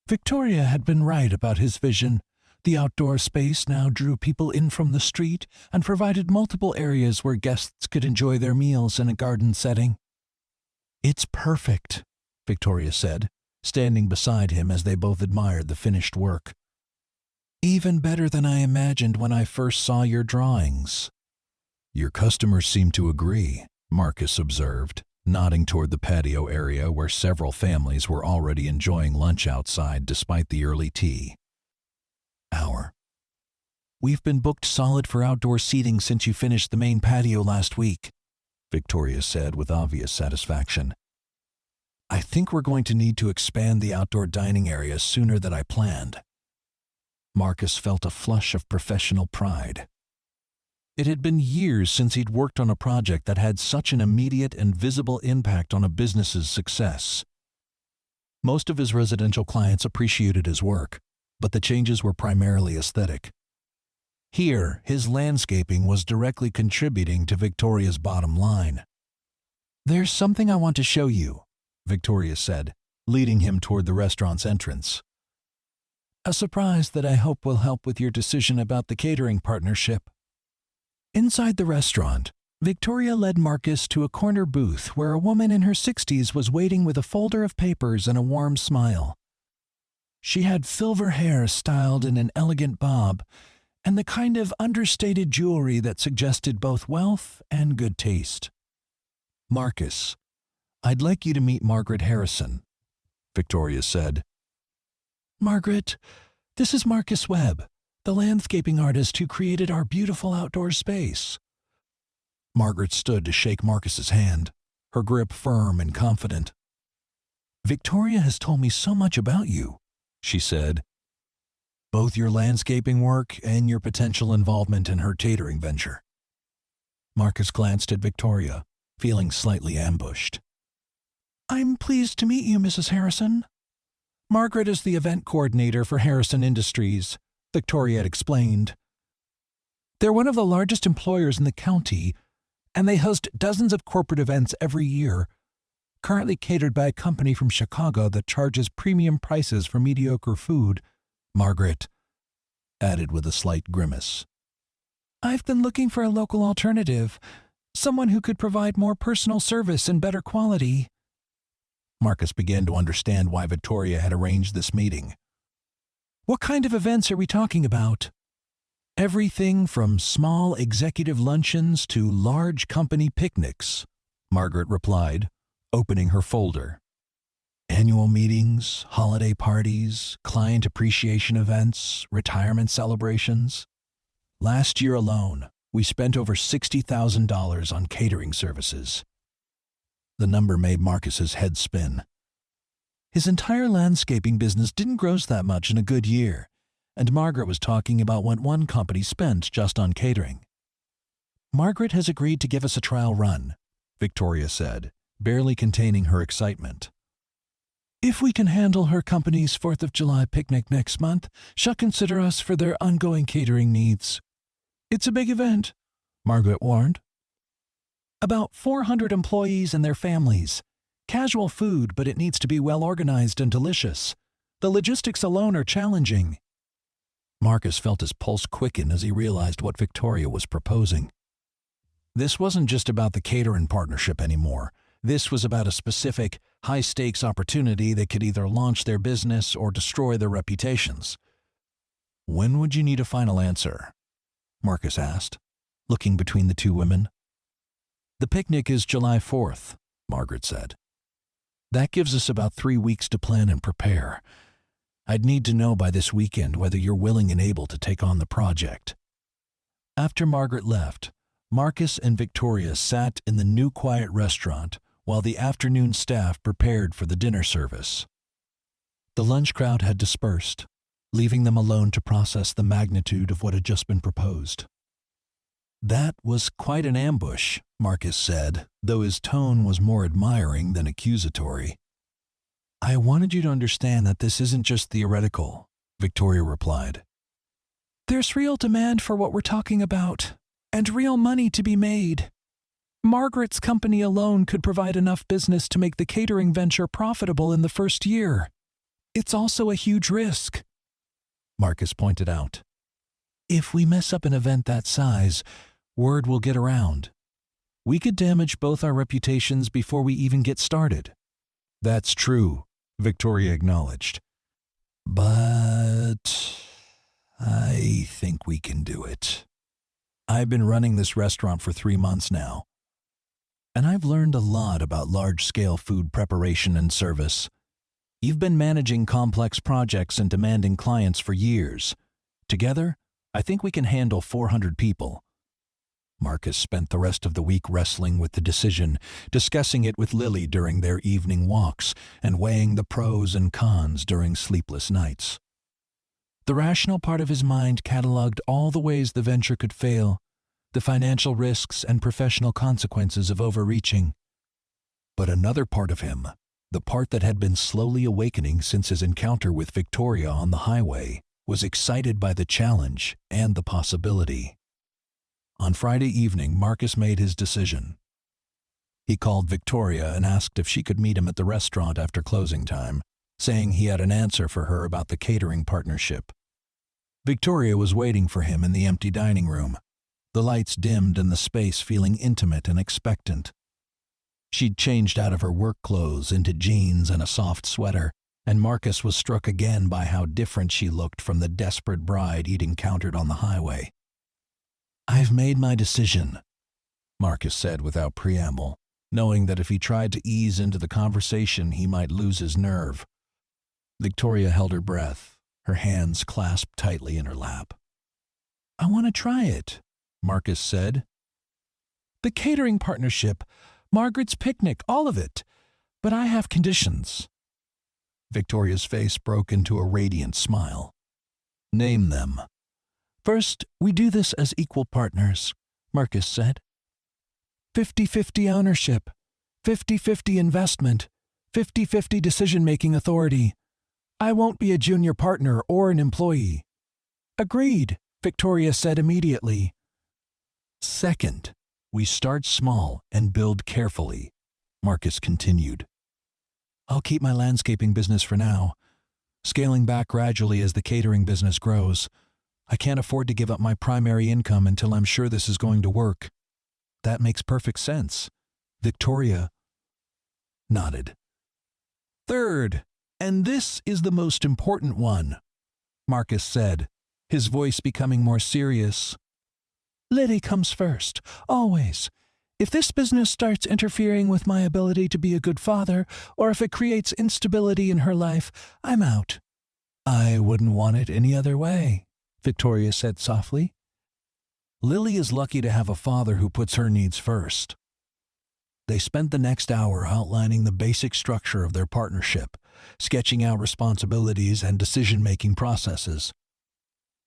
Victoria had been right about his vision. The outdoor space now drew people in from the street and provided multiple areas where guests could enjoy their meals in a garden setting. "It's perfect," Victoria said, standing beside him as they both admired the finished work. "Even better than I imagined when I first saw your drawings." "Your customers seem to agree," Marcus observed, nodding toward the patio area where several families were already enjoying lunch outside despite the early tea. "Hour. We've been booked solid for outdoor seating since you finished the main patio last week," Victoria said with obvious satisfaction. "I think we're going to need to expand the outdoor dining area sooner than I planned." Marcus felt a flush of professional pride. It had been years since he'd worked on a project that had such an immediate and visible impact on a business's success. Most of his residential clients appreciated his work, but the changes were primarily aesthetic. Here, his landscaping was directly contributing to Victoria's bottom line. "There's something I want to show you," Victoria said, leading him toward the restaurant's entrance. "A surprise that I hope will help with your decision about the catering partnership." Inside the restaurant, Victoria led Marcus to a corner booth where a woman in her 60s was waiting with a folder of papers and a warm smile. She had silver hair styled in an elegant bob, and the kind of understated jewelry that suggested both wealth and good taste. "Marcus, I'd like you to meet Margaret Harrison," Victoria said. "Margaret, this is Marcus Webb, the landscaping artist who created our beautiful outdoor space." Margaret stood to shake Marcus's hand, her grip firm and confident. "Victoria has told me so much about you," she said. "Both your landscaping work and your potential involvement in her catering venture." Marcus glanced at Victoria, feeling slightly ambushed. "I'm pleased to meet you, Mrs. Harrison." "Margaret is the event coordinator for Harrison Industries," Victoria had explained. "They're one of the largest employers in the county, and they host dozens of corporate events every year. currently catered by a company from Chicago that charges premium prices for mediocre food, Margaret added with a slight grimace. I've been looking for a local alternative, someone who could provide more personal service and better quality. Marcus began to understand why Victoria had arranged this meeting. What kind of events are we talking about? Everything from small executive luncheons to large company picnics, Margaret replied, opening her folder. Annual meetings, holiday parties, client appreciation events, retirement celebrations. Last year alone, we spent over $60,000 on catering services. The number made Marcus's head spin. His entire landscaping business didn't gross that much in a good year, and Margaret was talking about what one company spent just on catering. Margaret has agreed to give us a trial run, Victoria said, barely containing her excitement. If we can handle her company's 4th of July picnic next month, she'll consider us for their ongoing catering needs. It's a big event, Margaret warned. About 400 employees and their families. Casual food, but it needs to be well organized and delicious. The logistics alone are challenging. Marcus felt his pulse quicken as he realized what Victoria was proposing. This wasn't just about the catering partnership anymore. This was about a specific, high-stakes opportunity that could either launch their business or destroy their reputations. When would you need a final answer? Marcus asked, looking between the two women. The picnic is July 4th, Margaret said. That gives us about 3 weeks to plan and prepare. I'd need to know by this weekend whether you're willing and able to take on the project. After Margaret left, Marcus and Victoria sat in the new quiet restaurant while the afternoon staff prepared for the dinner service. The lunch crowd had dispersed, leaving them alone to process the magnitude of what had just been proposed. That was quite an ambush, Marcus said, though his tone was more admiring than accusatory. I wanted you to understand that this isn't just theoretical, Victoria replied. There's real demand for what we're talking about, and real money to be made. Margaret's company alone could provide enough business to make the catering venture profitable in the first year. It's also a huge risk, Marcus pointed out. If we mess up an event that size, word will get around. We could damage both our reputations before we even get started. That's true, Victoria acknowledged. But I think we can do it. I've been running this restaurant for 3 months now, and I've learned a lot about large-scale food preparation and service. You've been managing complex projects and demanding clients for years. Together, I think we can handle 400 people. Marcus spent the rest of the week wrestling with the decision, discussing it with Lily during their evening walks, and weighing the pros and cons during sleepless nights. The rational part of his mind cataloged all the ways the venture could fail, the financial risks and professional consequences of overreaching. But another part of him, the part that had been slowly awakening since his encounter with Victoria on the highway, was excited by the challenge and the possibility. On Friday evening, Marcus made his decision. He called Victoria and asked if she could meet him at the restaurant after closing time, saying he had an answer for her about the catering partnership. Victoria was waiting for him in the empty dining room, the lights dimmed and the space feeling intimate and expectant. She'd changed out of her work clothes into jeans and a soft sweater, and Marcus was struck again by how different she looked from the desperate bride he'd encountered on the highway. I've made my decision, Marcus said without preamble, knowing that if he tried to ease into the conversation he might lose his nerve. Victoria held her breath, her hands clasped tightly in her lap. I want to try it, Marcus said. The catering partnership, Margaret's picnic, all of it. But I have conditions. Victoria's face broke into a radiant smile. Name them. First, we do this as equal partners, Marcus said. 50-50 ownership, 50-50 investment, 50-50 decision-making authority. I won't be a junior partner or an employee. Agreed, Victoria said immediately. Second, we start small and build carefully, Marcus continued, I'll keep my landscaping business for now, scaling back gradually as the catering business grows. I can't afford to give up my primary income until I'm sure this is going to work." "That makes perfect sense." Victoria nodded. "Third, and this is the most important one," Marcus said, his voice becoming more serious. "Lily comes first, always. If this business starts interfering with my ability to be a good father, or if it creates instability in her life, I'm out." "I wouldn't want it any other way," Victoria said softly. "Lily is lucky to have a father who puts her needs first." They spent the next hour outlining the basic structure of their partnership, sketching out responsibilities and decision-making processes.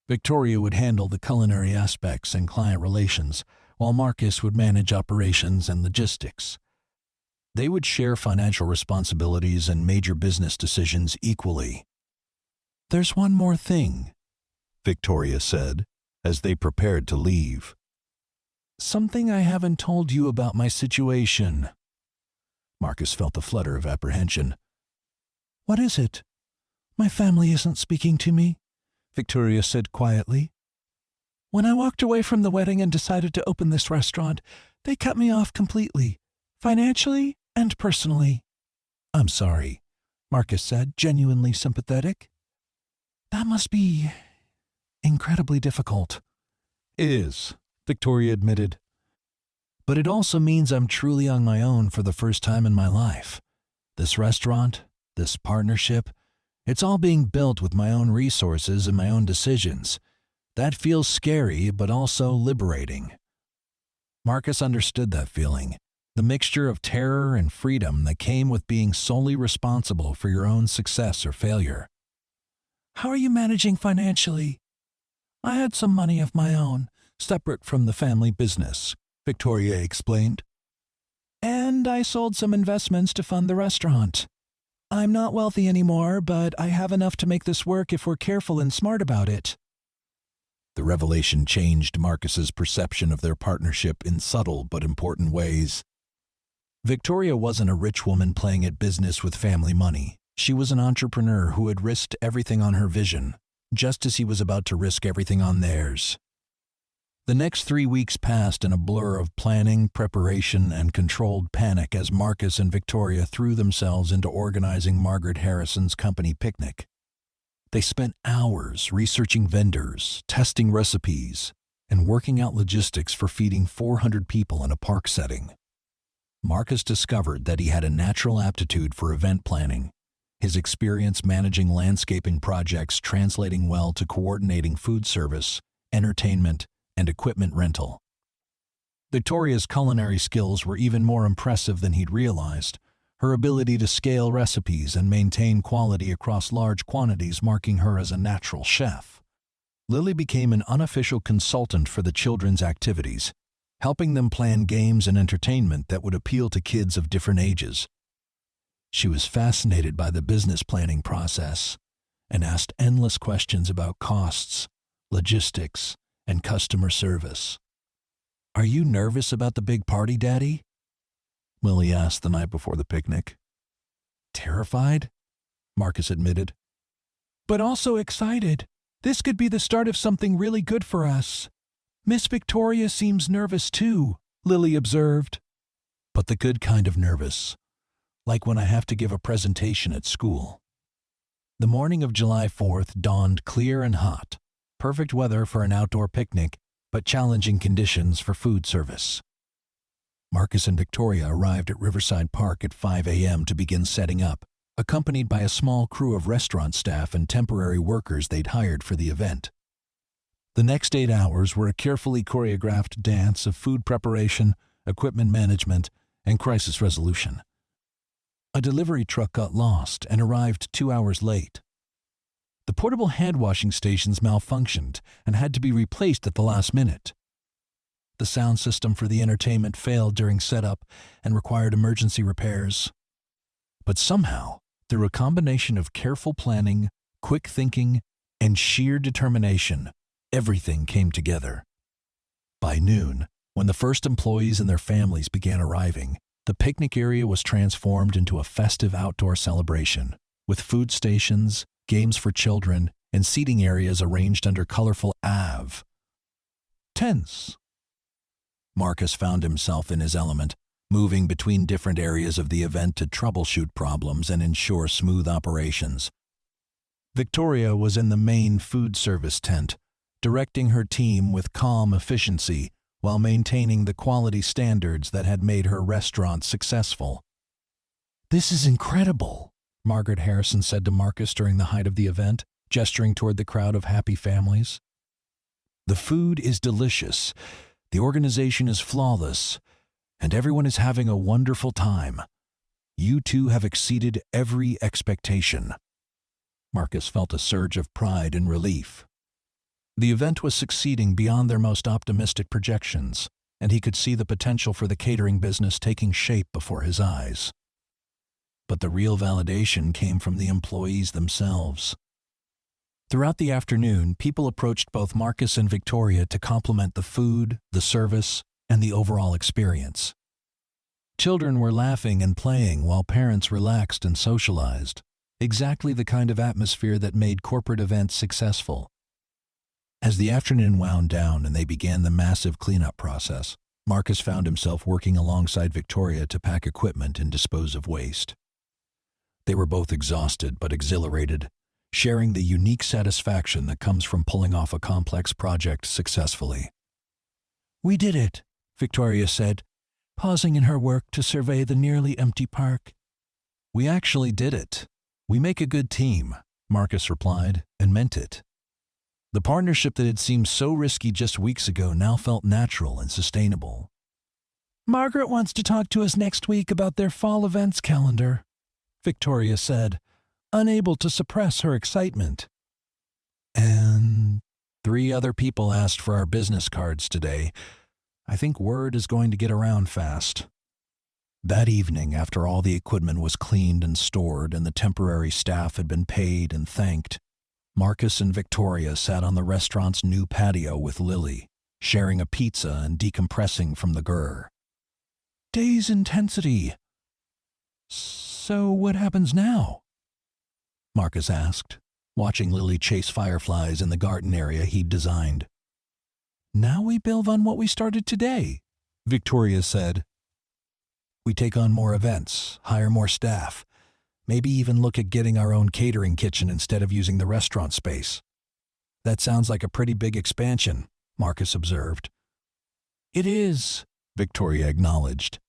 Victoria would handle the culinary aspects and client relations, while Marcus would manage operations and logistics. They would share financial responsibilities and major business decisions equally. "There's one more thing," Victoria said, as they prepared to leave. "Something I haven't told you about my situation." Marcus felt a flutter of apprehension. "What is it?" "My family isn't speaking to me," Victoria said quietly. "When I walked away from the wedding and decided to open this restaurant, they cut me off completely, financially and personally." "I'm sorry," Marcus said, genuinely sympathetic. "That must be incredibly difficult." "It is," Victoria admitted. "But it also means I'm truly on my own for the first time in my life. This restaurant, this partnership, it's all being built with my own resources and my own decisions. That feels scary, but also liberating." Marcus understood that feeling, the mixture of terror and freedom that came with being solely responsible for your own success or failure. "How are you managing financially?" "I had some money of my own, separate from the family business," Victoria explained. "And I sold some investments to fund the restaurant. I'm not wealthy anymore, but I have enough to make this work if we're careful and smart about it." The revelation changed Marcus's perception of their partnership in subtle but important ways. Victoria wasn't a rich woman playing at business with family money. She was an entrepreneur who had risked everything on her vision, just as he was about to risk everything on theirs. The next 3 weeks passed in a blur of planning, preparation, and controlled panic as Marcus and Victoria threw themselves into organizing Margaret Harrison's company picnic. They spent hours researching vendors, testing recipes, and working out logistics for feeding 400 people in a park setting. Marcus discovered that he had a natural aptitude for event planning, his experience managing landscaping projects translating well to coordinating food service, entertainment, and equipment rental. Victoria's culinary skills were even more impressive than he'd realized, her ability to scale recipes and maintain quality across large quantities marking her as a natural chef. Lily became an unofficial consultant for the children's activities, helping them plan games and entertainment that would appeal to kids of different ages. She was fascinated by the business planning process and asked endless questions about costs, logistics, and customer service. "Are you nervous about the big party, Daddy?" Lily asked the night before the picnic. "Terrified?" Marcus admitted. "But also excited. This could be the start of something really good for us." "Miss Victoria seems nervous too," Lily observed. "But the good kind of nervous, like when I have to give a presentation at school." The morning of July 4th dawned clear and hot, perfect weather for an outdoor picnic, but challenging conditions for food service. Marcus and Victoria arrived at Riverside Park at 5 a.m. to begin setting up, accompanied by a small crew of restaurant staff and temporary workers they'd hired for the event. The next 8 hours were a carefully choreographed dance of food preparation, equipment management, and crisis resolution. A delivery truck got lost and arrived 2 hours late. The portable hand-washing stations malfunctioned and had to be replaced at the last minute. The sound system for the entertainment failed during setup and required emergency repairs. But somehow, through a combination of careful planning, quick thinking, and sheer determination, everything came together. By noon, when the first employees and their families began arriving, The picnic area was transformed into a festive outdoor celebration, with food stations, games for children, and seating areas arranged under colorful Av. Tense. Marcus found himself in his element, moving between different areas of the event to troubleshoot problems and ensure smooth operations. Victoria was in the main food service tent, directing her team with calm efficiency while maintaining the quality standards that had made her restaurant successful. "This is incredible," Margaret Harrison said to Marcus during the height of the event, gesturing toward the crowd of happy families. "The food is delicious, the organization is flawless, and everyone is having a wonderful time. You two have exceeded every expectation." Marcus felt a surge of pride and relief. The event was succeeding beyond their most optimistic projections, and he could see the potential for the catering business taking shape before his eyes. But the real validation came from the employees themselves. Throughout the afternoon, people approached both Marcus and Victoria to compliment the food, the service, and the overall experience. Children were laughing and playing while parents relaxed and socialized, exactly the kind of atmosphere that made corporate events successful. As the afternoon wound down and they began the massive cleanup process, Marcus found himself working alongside Victoria to pack equipment and dispose of waste. They were both exhausted but exhilarated, sharing the unique satisfaction that comes from pulling off a complex project successfully. "We did it," Victoria said, pausing in her work to survey the nearly empty park. "We actually did it. We make a good team," Marcus replied, and meant it. The partnership that had seemed so risky just weeks ago now felt natural and sustainable. "Margaret wants to talk to us next week about their fall events calendar," Victoria said, unable to suppress her excitement. "And 3 other people asked for our business cards today. I think word is going to get around fast." That evening, after all the equipment was cleaned and stored and the temporary staff had been paid and thanked, Marcus and Victoria sat on the restaurant's new patio with Lily, sharing a pizza and decompressing from the grr. "Day's intensity. So what happens now?" Marcus asked, watching Lily chase fireflies in the garden area he'd designed. "Now we build on what we started today," Victoria said. "We take on more events, hire more staff, maybe even look at getting our own catering kitchen instead of using the restaurant space." "That sounds like a pretty big expansion," Marcus observed. "It is," Victoria acknowledged.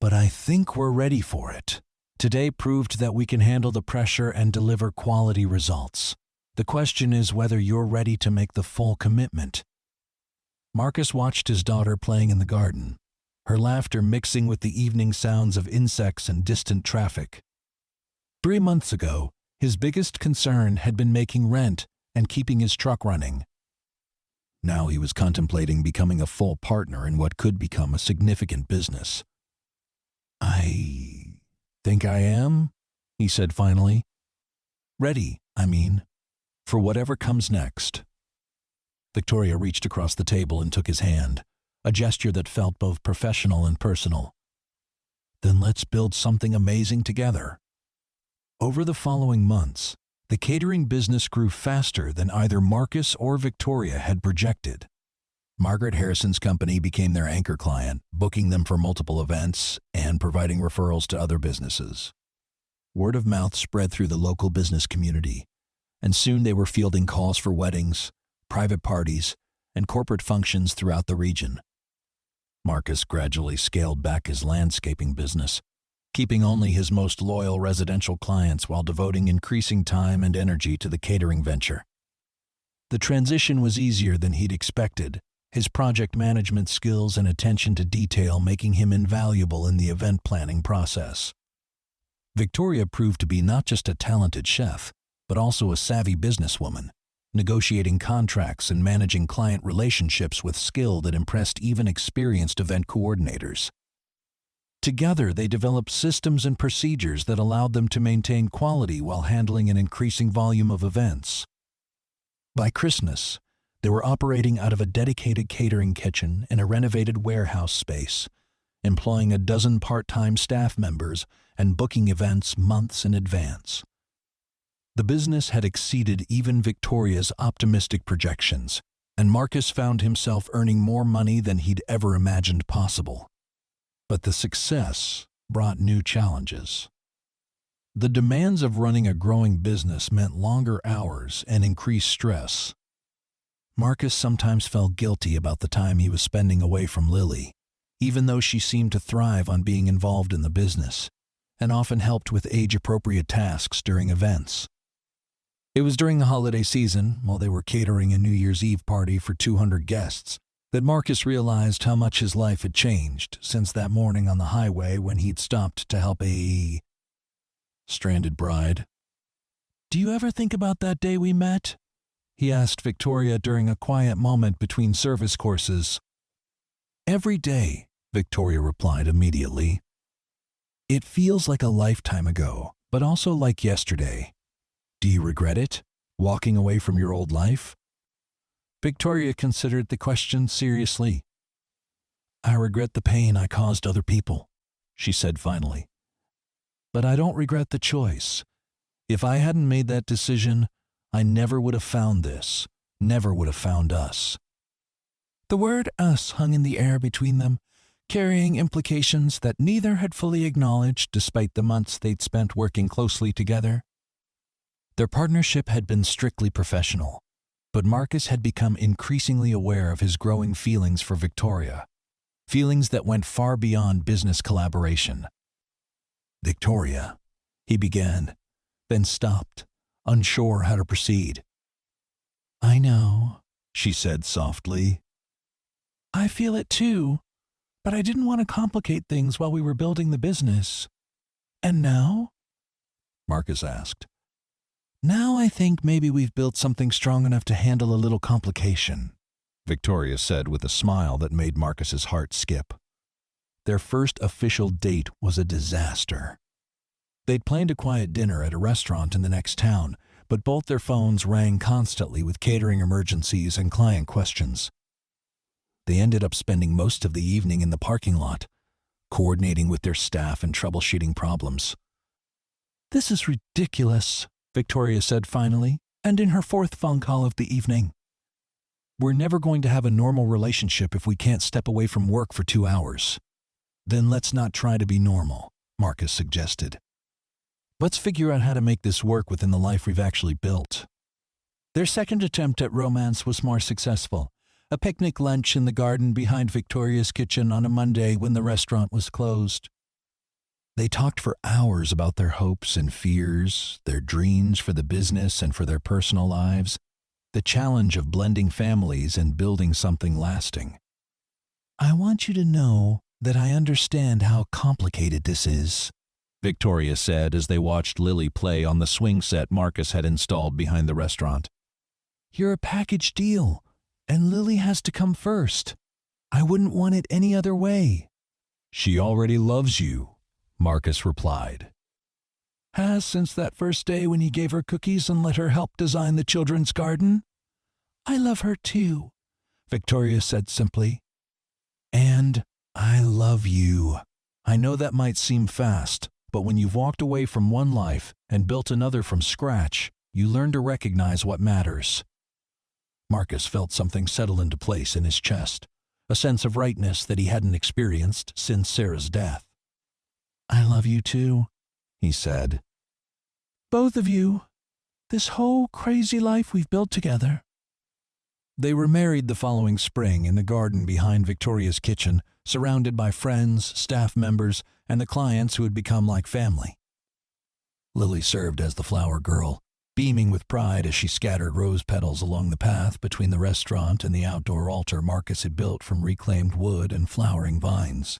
"But I think we're ready for it. Today proved that we can handle the pressure and deliver quality results. The question is whether you're ready to make the full commitment." Marcus watched his daughter playing in the garden, her laughter mixing with the evening sounds of insects and distant traffic. 3 months ago, his biggest concern had been making rent and keeping his truck running. Now he was contemplating becoming a full partner in what could become a significant business. "I think I am," he said finally. "Ready, for whatever comes next." Victoria reached across the table and took his hand, a gesture that felt both professional and personal. "Then let's build something amazing together." Over the following months, the catering business grew faster than either Marcus or Victoria had projected. Margaret Harrison's company became their anchor client, booking them for multiple events and providing referrals to other businesses. Word of mouth spread through the local business community, and soon they were fielding calls for weddings, private parties, and corporate functions throughout the region. Marcus gradually scaled back his landscaping business, keeping only his most loyal residential clients while devoting increasing time and energy to the catering venture. The transition was easier than he'd expected, his project management skills and attention to detail making him invaluable in the event planning process. Victoria proved to be not just a talented chef, but also a savvy businesswoman, negotiating contracts and managing client relationships with skill that impressed even experienced event coordinators. Together, they developed systems and procedures that allowed them to maintain quality while handling an increasing volume of events. By Christmas, they were operating out of a dedicated catering kitchen in a renovated warehouse space, employing a dozen part-time staff members and booking events months in advance. The business had exceeded even Victoria's optimistic projections, and Marcus found himself earning more money than he'd ever imagined possible. But the success brought new challenges. The demands of running a growing business meant longer hours and increased stress. Marcus sometimes felt guilty about the time he was spending away from Lily, even though she seemed to thrive on being involved in the business, and often helped with age-appropriate tasks during events. It was during the holiday season, while they were catering a New Year's Eve party for 200 guests, that Marcus realized how much his life had changed since that morning on the highway when he'd stopped to help a stranded bride. "Do you ever think about that day we met?" he asked Victoria during a quiet moment between service courses. "Every day," Victoria replied immediately. "It feels like a lifetime ago, but also like yesterday. Do you regret it, walking away from your old life?" Victoria considered the question seriously. "I regret the pain I caused other people," she said finally. "But I don't regret the choice. If I hadn't made that decision, I never would have found this, never would have found us." The word "us" hung in the air between them, carrying implications that neither had fully acknowledged despite the months they'd spent working closely together. Their partnership had been strictly professional, but Marcus had become increasingly aware of his growing feelings for Victoria, feelings that went far beyond business collaboration. "Victoria," he began, then stopped, unsure how to proceed. "I know," she said softly. "I feel it too, but I didn't want to complicate things while we were building the business." "And now?" Marcus asked. "Now I think maybe we've built something strong enough to handle a little complication," Victoria said with a smile that made Marcus's heart skip. Their first official date was a disaster. They'd planned a quiet dinner at a restaurant in the next town, but both their phones rang constantly with catering emergencies and client questions. They ended up spending most of the evening in the parking lot, coordinating with their staff and troubleshooting problems. "This is ridiculous," Victoria said finally, and in her fourth phone call of the evening. "We're never going to have a normal relationship if we can't step away from work for 2 hours. Then let's not try to be normal," Marcus suggested. "Let's figure out how to make this work within the life we've actually built." Their second attempt at romance was more successful, a picnic lunch in the garden behind Victoria's kitchen on a Monday when the restaurant was closed. They talked for hours about their hopes and fears, their dreams for the business and for their personal lives, the challenge of blending families and building something lasting. "I want you to know that I understand how complicated this is," Victoria said as they watched Lily play on the swing set Marcus had installed behind the restaurant. "You're a package deal, and Lily has to come first. I wouldn't want it any other way." "She already loves you," Marcus replied. "Has since that first day when you gave her cookies and let her help design the children's garden." "I love her too," Victoria said simply. "And I love you. I know that might seem fast, but when you've walked away from one life and built another from scratch, you learn to recognize what matters." Marcus felt something settle into place in his chest, a sense of rightness that he hadn't experienced since Sarah's death. "I love you too," he said. "Both of you. This whole crazy life we've built together." They were married the following spring in the garden behind Victoria's kitchen, surrounded by friends, staff members, and the clients who had become like family. Lily served as the flower girl, beaming with pride as she scattered rose petals along the path between the restaurant and the outdoor altar Marcus had built from reclaimed wood and flowering vines.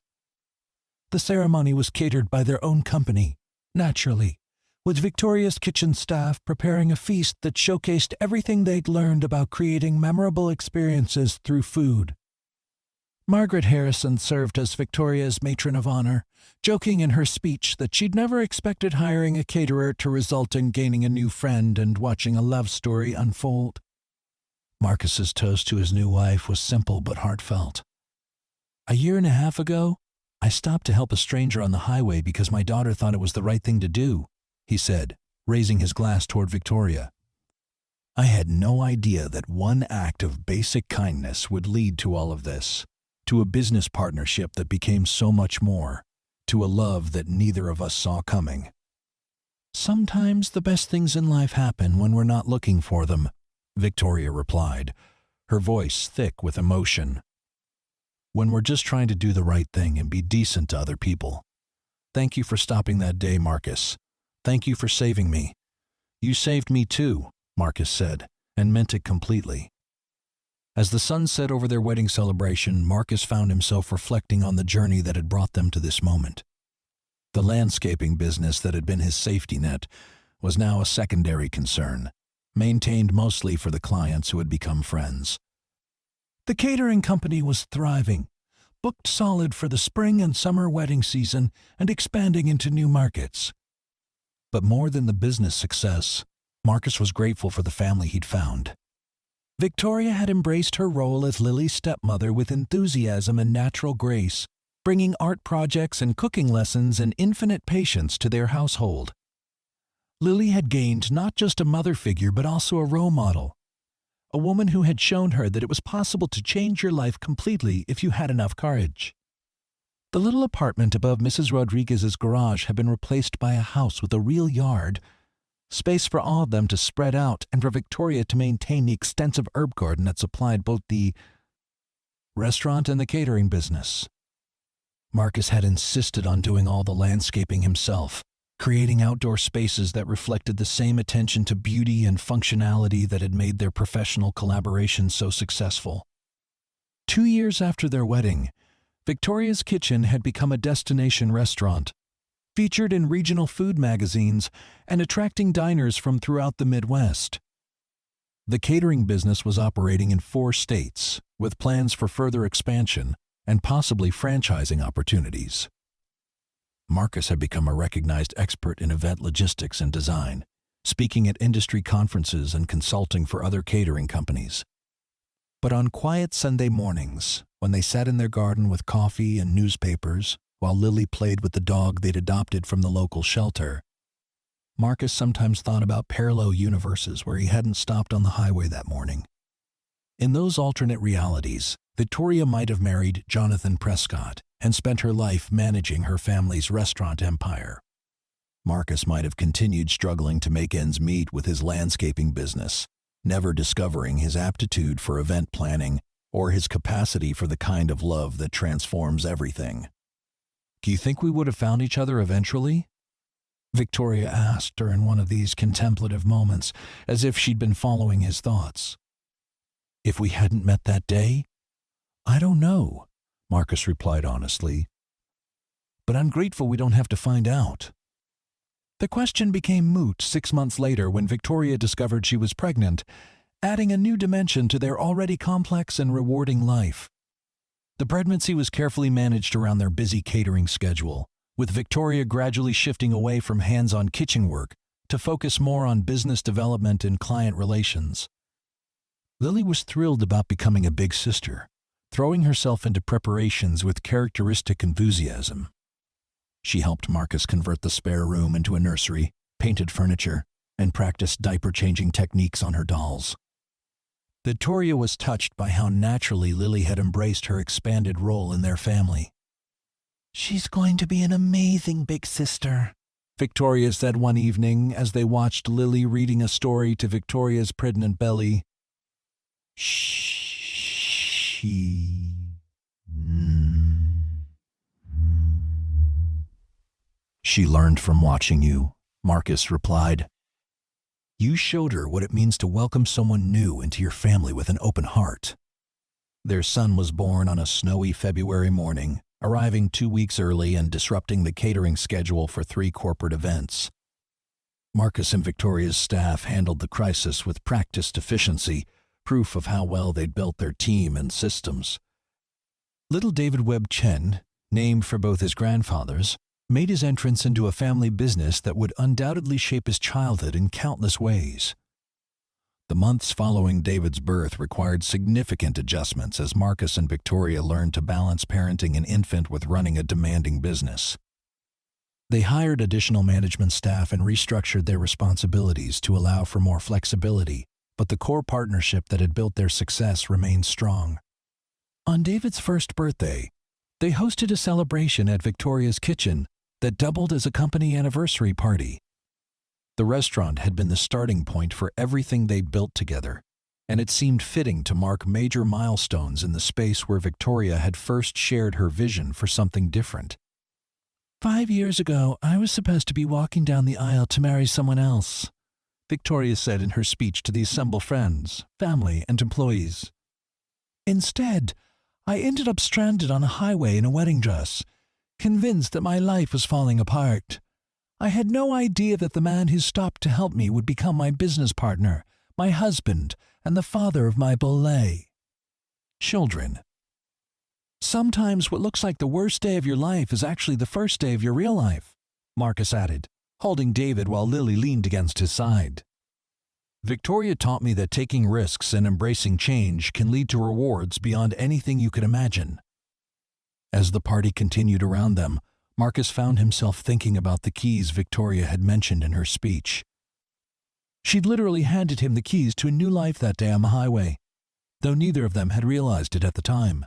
The ceremony was catered by their own company, naturally, with Victoria's kitchen staff preparing a feast that showcased everything they'd learned about creating memorable experiences through food. Margaret Harrison served as Victoria's matron of honor, joking in her speech that she'd never expected hiring a caterer to result in gaining a new friend and watching a love story unfold. Marcus's toast to his new wife was simple but heartfelt. "A year and a half ago, "I stopped to help a stranger on the highway because my daughter thought it was the right thing to do," he said, raising his glass toward Victoria. "I had no idea that one act of basic kindness would lead to all of this, to a business partnership that became so much more, to a love that neither of us saw coming." "Sometimes the best things in life happen when we're not looking for them," Victoria replied, her voice thick with emotion. "When we're just trying to do the right thing and be decent to other people. Thank you for stopping that day, Marcus. Thank you for saving me." "You saved me too," Marcus said, and meant it completely. As the sun set over their wedding celebration, Marcus found himself reflecting on the journey that had brought them to this moment. The landscaping business that had been his safety net was now a secondary concern, maintained mostly for the clients who had become friends. The catering company was thriving, booked solid for the spring and summer wedding season and expanding into new markets. But more than the business success, Marcus was grateful for the family he'd found. Victoria had embraced her role as Lily's stepmother with enthusiasm and natural grace, bringing art projects and cooking lessons and infinite patience to their household. Lily had gained not just a mother figure but also a role model, a woman who had shown her that it was possible to change your life completely if you had enough courage. The little apartment above Mrs. Rodriguez's garage had been replaced by a house with a real yard, space for all of them to spread out and for Victoria to maintain the extensive herb garden that supplied both the restaurant and the catering business. Marcus had insisted on doing all the landscaping himself, creating outdoor spaces that reflected the same attention to beauty and functionality that had made their professional collaboration so successful. 2 years after their wedding, Victoria's Kitchen had become a destination restaurant, featured in regional food magazines and attracting diners from throughout the Midwest. The catering business was operating in 4 states, with plans for further expansion and possibly franchising opportunities. Marcus had become a recognized expert in event logistics and design, speaking at industry conferences and consulting for other catering companies. But on quiet Sunday mornings, when they sat in their garden with coffee and newspapers, while Lily played with the dog they'd adopted from the local shelter, Marcus sometimes thought about parallel universes where he hadn't stopped on the highway that morning. In those alternate realities, Victoria might have married Jonathan Prescott and spent her life managing her family's restaurant empire. Marcus might have continued struggling to make ends meet with his landscaping business, never discovering his aptitude for event planning or his capacity for the kind of love that transforms everything. "Do you think we would have found each other eventually?" Victoria asked during one of these contemplative moments, as if she'd been following his thoughts. "If we hadn't met that day? I don't know," Marcus replied honestly. "But I'm grateful we don't have to find out." The question became moot 6 months later when Victoria discovered she was pregnant, adding a new dimension to their already complex and rewarding life. The pregnancy was carefully managed around their busy catering schedule, with Victoria gradually shifting away from hands-on kitchen work to focus more on business development and client relations. Lily was thrilled about becoming a big sister, throwing herself into preparations with characteristic enthusiasm. She helped Marcus convert the spare room into a nursery, painted furniture, and practiced diaper-changing techniques on her dolls. Victoria was touched by how naturally Lily had embraced her expanded role in their family. "She's going to be an amazing big sister," Victoria said one evening as they watched Lily reading a story to Victoria's pregnant belly. "She learned from watching you," Marcus replied. "You showed her what it means to welcome someone new into your family with an open heart." Their son was born on a snowy February morning, arriving 2 weeks early and disrupting the catering schedule for 3 corporate events. Marcus and Victoria's staff handled the crisis with practiced efficiency, proof of how well they'd built their team and systems. Little David Webb Chen, named for both his grandfathers, made his entrance into a family business that would undoubtedly shape his childhood in countless ways. The months following David's birth required significant adjustments as Marcus and Victoria learned to balance parenting an infant with running a demanding business. They hired additional management staff and restructured their responsibilities to allow for more flexibility, but the core partnership that had built their success remained strong. On David's first birthday, they hosted a celebration at Victoria's kitchen that doubled as a company anniversary party. The restaurant had been the starting point for everything they'd built together, and it seemed fitting to mark major milestones in the space where Victoria had first shared her vision for something different. 5 years ago, I was supposed to be walking down the aisle to marry someone else, Victoria said in her speech to the assembled friends, family, and employees. Instead, I ended up stranded on a highway in a wedding dress, convinced that my life was falling apart. I had no idea that the man who stopped to help me would become my business partner, my husband, and the father of my ballet. Children. Sometimes what looks like the worst day of your life is actually the first day of your real life, Marcus added, holding David while Lily leaned against his side. Victoria taught me that taking risks and embracing change can lead to rewards beyond anything you could imagine. As the party continued around them, Marcus found himself thinking about the keys Victoria had mentioned in her speech. She'd literally handed him the keys to a new life that day on the highway, though neither of them had realized it at the time.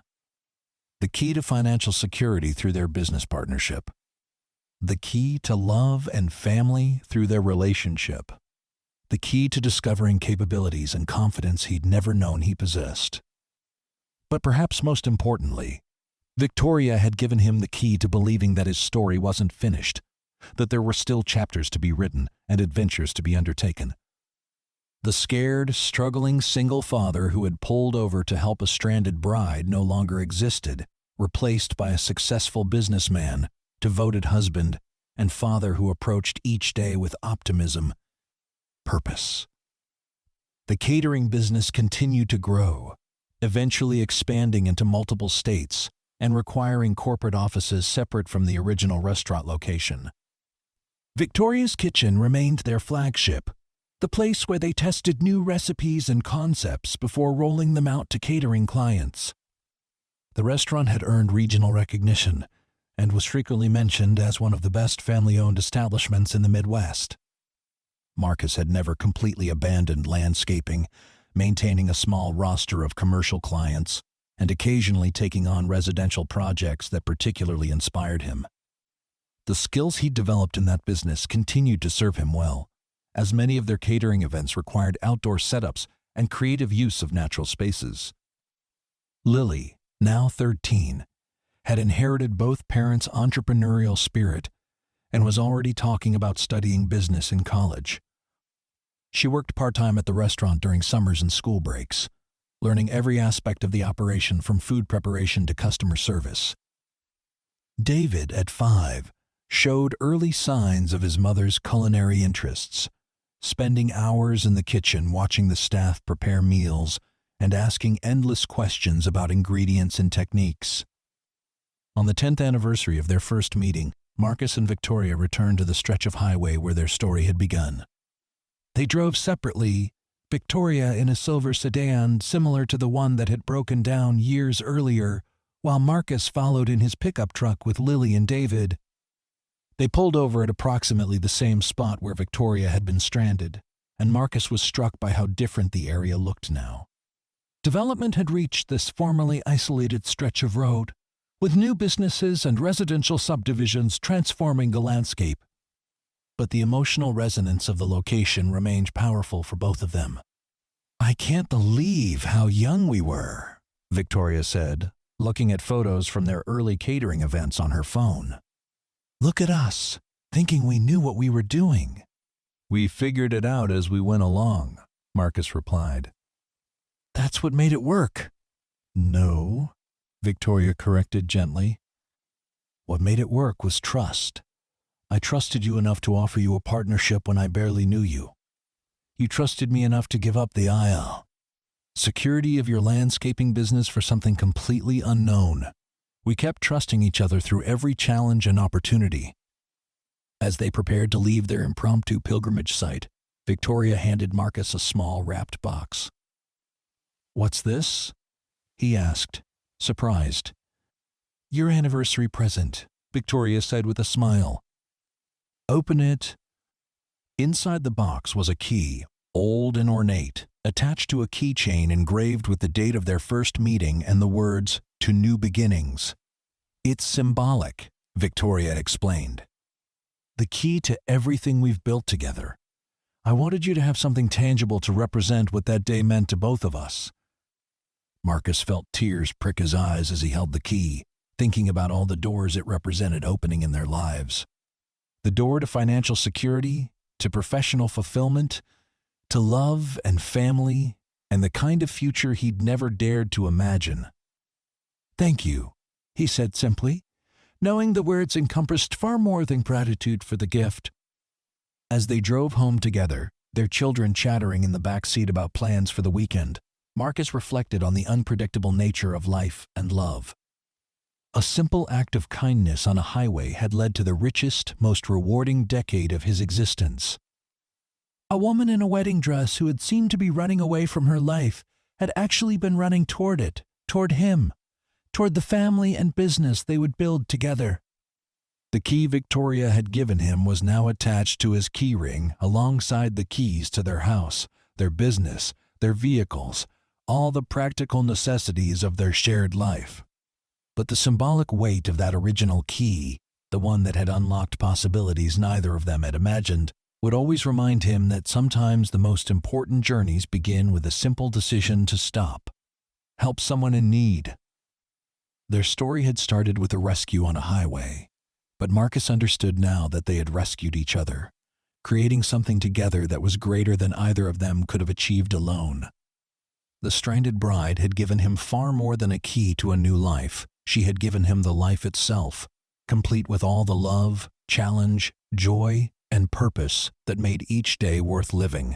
The key to financial security through their business partnership. The key to love and family through their relationship. The key to discovering capabilities and confidence he'd never known he possessed. But perhaps most importantly, Victoria had given him the key to believing that his story wasn't finished, that there were still chapters to be written and adventures to be undertaken. The scared, struggling single father who had pulled over to help a stranded bride no longer existed, replaced by a successful businessman, devoted husband, and father who approached each day with optimism, purpose. The catering business continued to grow, eventually expanding into multiple states and requiring corporate offices separate from the original restaurant location. Victoria's Kitchen remained their flagship, the place where they tested new recipes and concepts before rolling them out to catering clients. The restaurant had earned regional recognition and was frequently mentioned as one of the best family-owned establishments in the Midwest. Marcus had never completely abandoned landscaping, maintaining a small roster of commercial clients and occasionally taking on residential projects that particularly inspired him. The skills he'd developed in that business continued to serve him well, as many of their catering events required outdoor setups and creative use of natural spaces. Lily, now 13, had inherited both parents' entrepreneurial spirit and was already talking about studying business in college. She worked part-time at the restaurant during summers and school breaks, learning every aspect of the operation from food preparation to customer service. David, at 5, showed early signs of his mother's culinary interests, spending hours in the kitchen watching the staff prepare meals and asking endless questions about ingredients and techniques. On the 10th anniversary of their first meeting, Marcus and Victoria returned to the stretch of highway where their story had begun. They drove separately, Victoria in a silver sedan similar to the one that had broken down years earlier, while Marcus followed in his pickup truck with Lily and David. They pulled over at approximately the same spot where Victoria had been stranded, and Marcus was struck by how different the area looked now. Development had reached this formerly isolated stretch of road, with new businesses and residential subdivisions transforming the landscape. But the emotional resonance of the location remained powerful for both of them. "I can't believe how young we were," Victoria said, looking at photos from their early catering events on her phone. "Look at us, thinking we knew what we were doing." "We figured it out as we went along," Marcus replied. "That's what made it work." "No," Victoria corrected gently. "What made it work was trust. I trusted you enough to offer you a partnership when I barely knew you. You trusted me enough to give up the aisle. Security of your landscaping business for something completely unknown. We kept trusting each other through every challenge and opportunity." As they prepared to leave their impromptu pilgrimage site, Victoria handed Marcus a small wrapped box. "What's this?" he asked, surprised. "Your anniversary present," Victoria said with a smile. "Open it." Inside the box was a key, old and ornate, attached to a keychain engraved with the date of their first meeting and the words, "To New Beginnings." "It's symbolic," Victoria explained. "The key to everything we've built together. I wanted you to have something tangible to represent what that day meant to both of us." Marcus felt tears prick his eyes as he held the key, thinking about all the doors it represented opening in their lives. The door to financial security, to professional fulfillment, to love and family, and the kind of future he'd never dared to imagine. "Thank you," he said simply, knowing the words encompassed far more than gratitude for the gift. As they drove home together, their children chattering in the back seat about plans for the weekend, Marcus reflected on the unpredictable nature of life and love. A simple act of kindness on a highway had led to the richest, most rewarding decade of his existence. A woman in a wedding dress who had seemed to be running away from her life had actually been running toward it, toward him, toward the family and business they would build together. The key Victoria had given him was now attached to his key ring alongside the keys to their house, their business, their vehicles, all the practical necessities of their shared life. But the symbolic weight of that original key, the one that had unlocked possibilities neither of them had imagined, would always remind him that sometimes the most important journeys begin with a simple decision to stop, help someone in need. Their story had started with a rescue on a highway, but Marcus understood now that they had rescued each other, creating something together that was greater than either of them could have achieved alone. The stranded bride had given him far more than a key to a new life. She had given him the life itself, complete with all the love, challenge, joy, and purpose that made each day worth living.